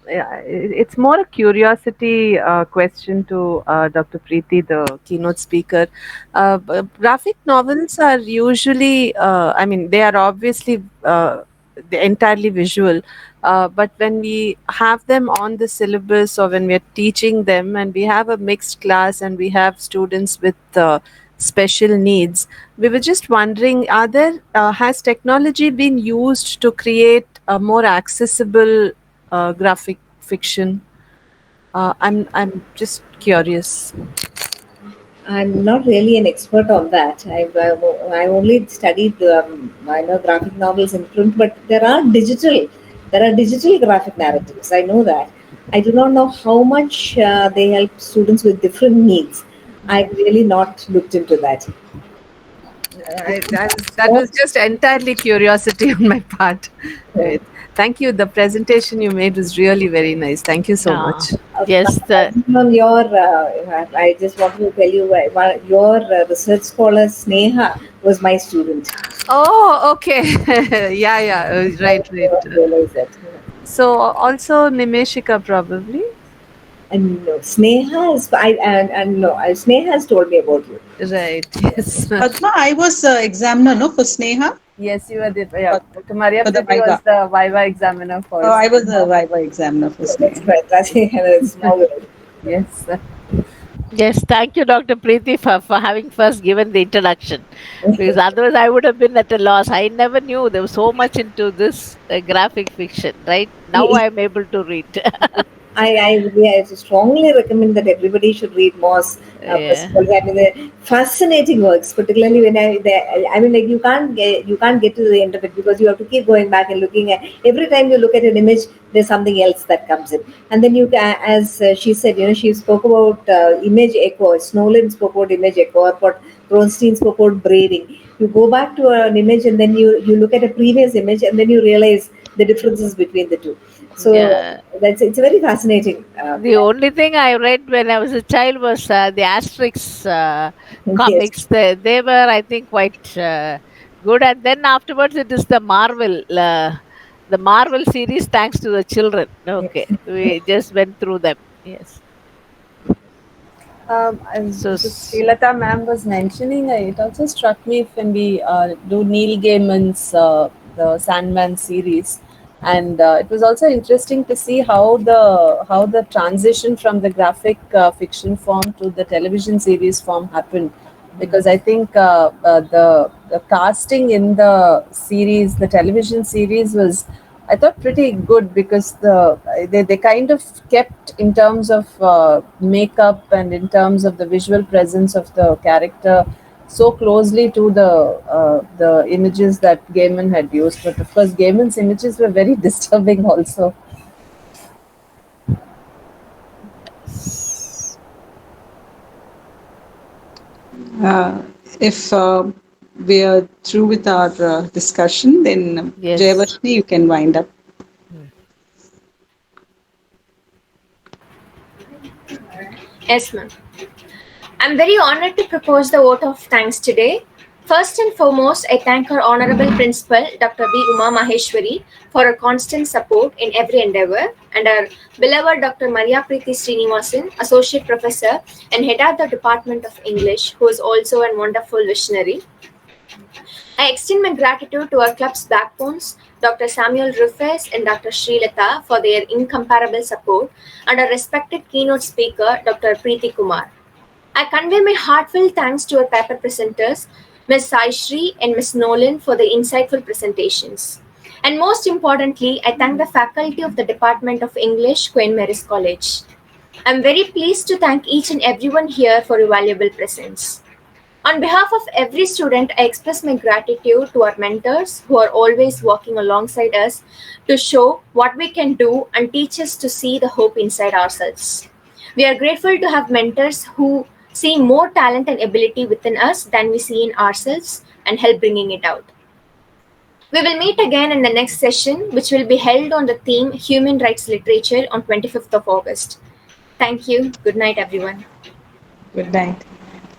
it's more a curiosity question to Dr. Preeti, the keynote speaker. Graphic novels are usually, they are obviously they're entirely visual. But when we have them on the syllabus or when we're teaching them and we have a mixed class and we have students with special needs, we were just wondering, has technology been used to create a more accessible graphic fiction? I'm just curious. I'm not really an expert on that. I only studied graphic novels in print, but there are digital graphic narratives. I know that. I do not know how much they help students with different needs. I've really not looked into that. That was just entirely curiosity on my part. So, Right. Thank you. The presentation you made was really very nice. Thank you so much. Yes. on your, I just wanted to tell you, your research scholar Sneha was my student. Oh, okay. Yeah. I Right, right. realize that. So also Nimeshika probably. And no, Sneha is, and no, Sneha has told me about you. Right. Yes. Padma, I was examiner, no, for Sneha, Yes, you were the, yeah. for, Dr. Maria for the Priti was Viva. the Viva examiner for Oh, us. I was the Viva examiner for That's Sneha. right. That's a small world. Yes. Yes, thank you, Dr. Preeti, for having first given the introduction. Because otherwise, I would have been at a loss. I never knew there was so much into this graphic fiction, right? Now I'm able to read. I strongly recommend that everybody should read Moss. Yeah. Persepolis. I mean, they're fascinating works, particularly when like you can't get to the end of it because you have to keep going back and looking at every time you look at an image, there's something else that comes in, and then as she said, she spoke about image echo. Snowlin spoke about image echo, or what Bronstein spoke about braiding. You go back to an image and then you look at a previous image and then you realize the differences between the two. So Yeah. it's a very fascinating. The only thing I read when I was a child was the Asterix Yes, comics. They were, I think, quite good. And then afterwards, it is the Marvel series, thanks to the children. Okay, yes. we just went through them. Yes. As So, Srilata ma'am was mentioning, it also struck me when we do Neil Gaiman's the Sandman series, and it was also interesting to see how the transition from the graphic fiction form to the television series form happened. Because I think the casting in the series, the television series, was, I thought, pretty good, because they kind of kept in terms of makeup and in terms of the visual presence of the character so closely to the images that Gaiman had used. But of course, Gaiman's images were very disturbing also. Uh, if we are through with our discussion, then Yes. Jayavashni, you can wind up. Yes, ma'am. I'm very honored to propose the vote of thanks today. First and foremost, I thank our Honorable Principal, Dr. B. Uma Maheshwari, for her constant support in every endeavor, and our beloved Dr. Maria Preeti Srinivasan, Associate Professor and Head of the Department of English, who is also a wonderful visionary. I extend my gratitude to our club's backbones, Dr. Samuel Rufus and Dr. Srilata, for their incomparable support, and our respected keynote speaker, Dr. Preeti Kumar. I convey my heartfelt thanks to our paper presenters, Ms. Sai Shri and Ms. Snowlin, for the insightful presentations. And most importantly, I thank the faculty of the Department of English, Queen Mary's College. I'm very pleased to thank each and everyone here for your valuable presence. On behalf of every student, I express my gratitude to our mentors who are always working alongside us to show what we can do and teach us to see the hope inside ourselves. We are grateful to have mentors who see more talent and ability within us than we see in ourselves and help bringing it out. We will meet again in the next session, which will be held on the theme Human Rights Literature on 25th of August. Thank you. Good night, everyone. Good night.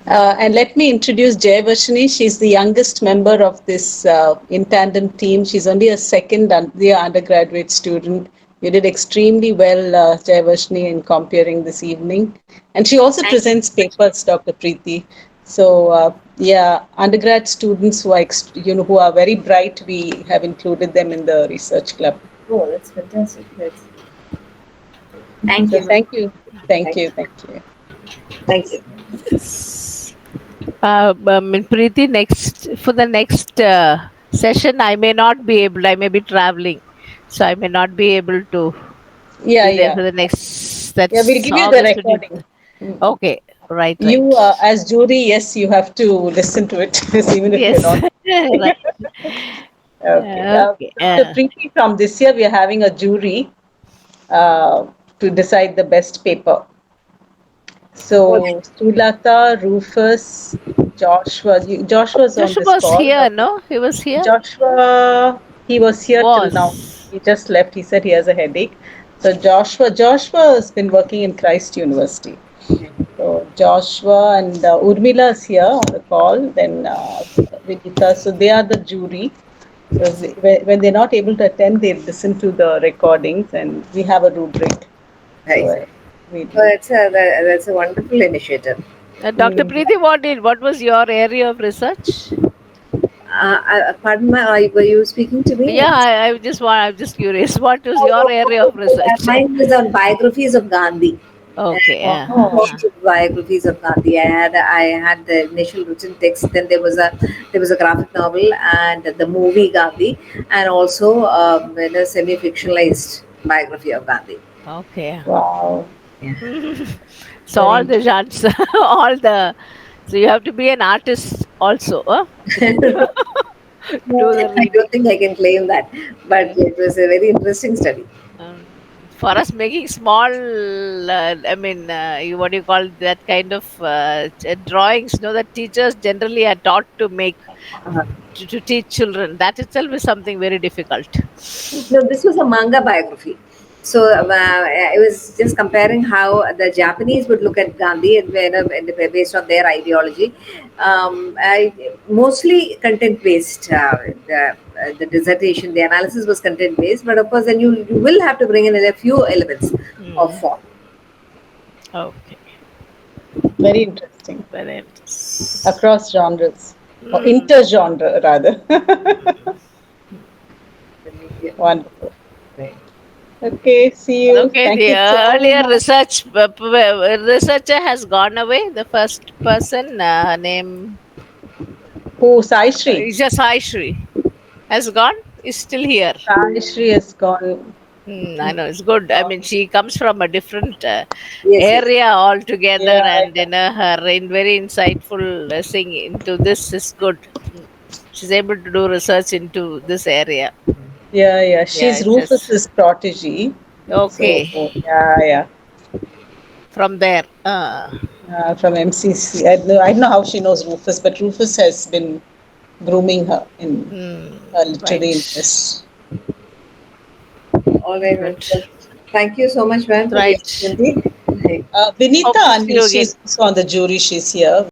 And let me introduce Jayavashni. She's the youngest member of this in tandem team. She's only a second year undergraduate student. You did extremely well, Jayavashni, in comparing this evening. And she also Thank you. presents papers, Dr. Preeti. So, yeah, undergrad students who are, who are very bright, we have included them in the research club. Oh, that's fantastic. Thank So, you, ma'am. thank you. Thank you. Thank you. Thank you. Preeti, next for the next session, I may not be able. I may be traveling, so I may not be able to Yeah, be there for yeah. the next. Yeah, we'll That's give you the August 20th. recording. Okay, right, You, right. as jury, yes, you have to listen to it, even if you're Yes, not. right. Okay. Okay. So, Preeti, from this year, we are having a jury to decide the best paper. So, Sulata, Rufus, Joshua. Joshua's on Joshua this was call. here, no? He was here. Joshua, he was here till now. Was. He just left. He said he has a headache. So, Joshua has been working in Christ University. So Joshua and Urmila is here on the call, then Vidita. So they are the jury. So when they're not able to attend, they listen to the recordings, and we have a rubric. Right. So we So that's a wonderful initiative. Dr. Preeti, what was your area of research? Pardon were you speaking to me? Yeah, I'm just curious. What was your area of research? Mine was on biographies of Gandhi. Okay. Most of the biographies of Gandhi. I had the initial written text. Then there was a graphic novel and the movie Gandhi, and also a semi-fictionalized biography of Gandhi. Okay. wow, So very all the interesting. genres, all the. So you have to be an artist also, huh? To do the I reading. don't think I can claim that, but it was a very interesting study. For us making small, what do you call that kind of drawings? No, that teachers generally are taught to make Uh, to teach children. That itself is something very difficult. No, this was a manga biography. So I was just comparing how the Japanese would look at Gandhi and based on their ideology. Mostly content based. The dissertation, the analysis was content based, but of course, then you will have to bring in a few elements of Mm. form. Okay, Very interesting very interesting. across genres or Mm. intergenre rather. Yeah. Wonderful. Okay, see you. Okay, Thank the you so earlier much. researcher has gone away. The first person, name Who Sai Shri? is just Sai Shri, has gone. Is still here. Sai Shri is gone. I know it's good. I mean, she comes from a different Yes, yes. area altogether, Yeah, and her very insightful thing into this is good. She's able to do research into this area. yeah. Yeah, She's it's just Rufus's protege. So okay. yeah. from there. From MCC. I don't know how she knows Rufus, but Rufus has been grooming her in her literary Right. interest. All right, ma'am. Good. Well, thank you so much, ma'am, for the Right. opportunity. Vinita Hope to see Anil, you again. she's also on the jury. She's here.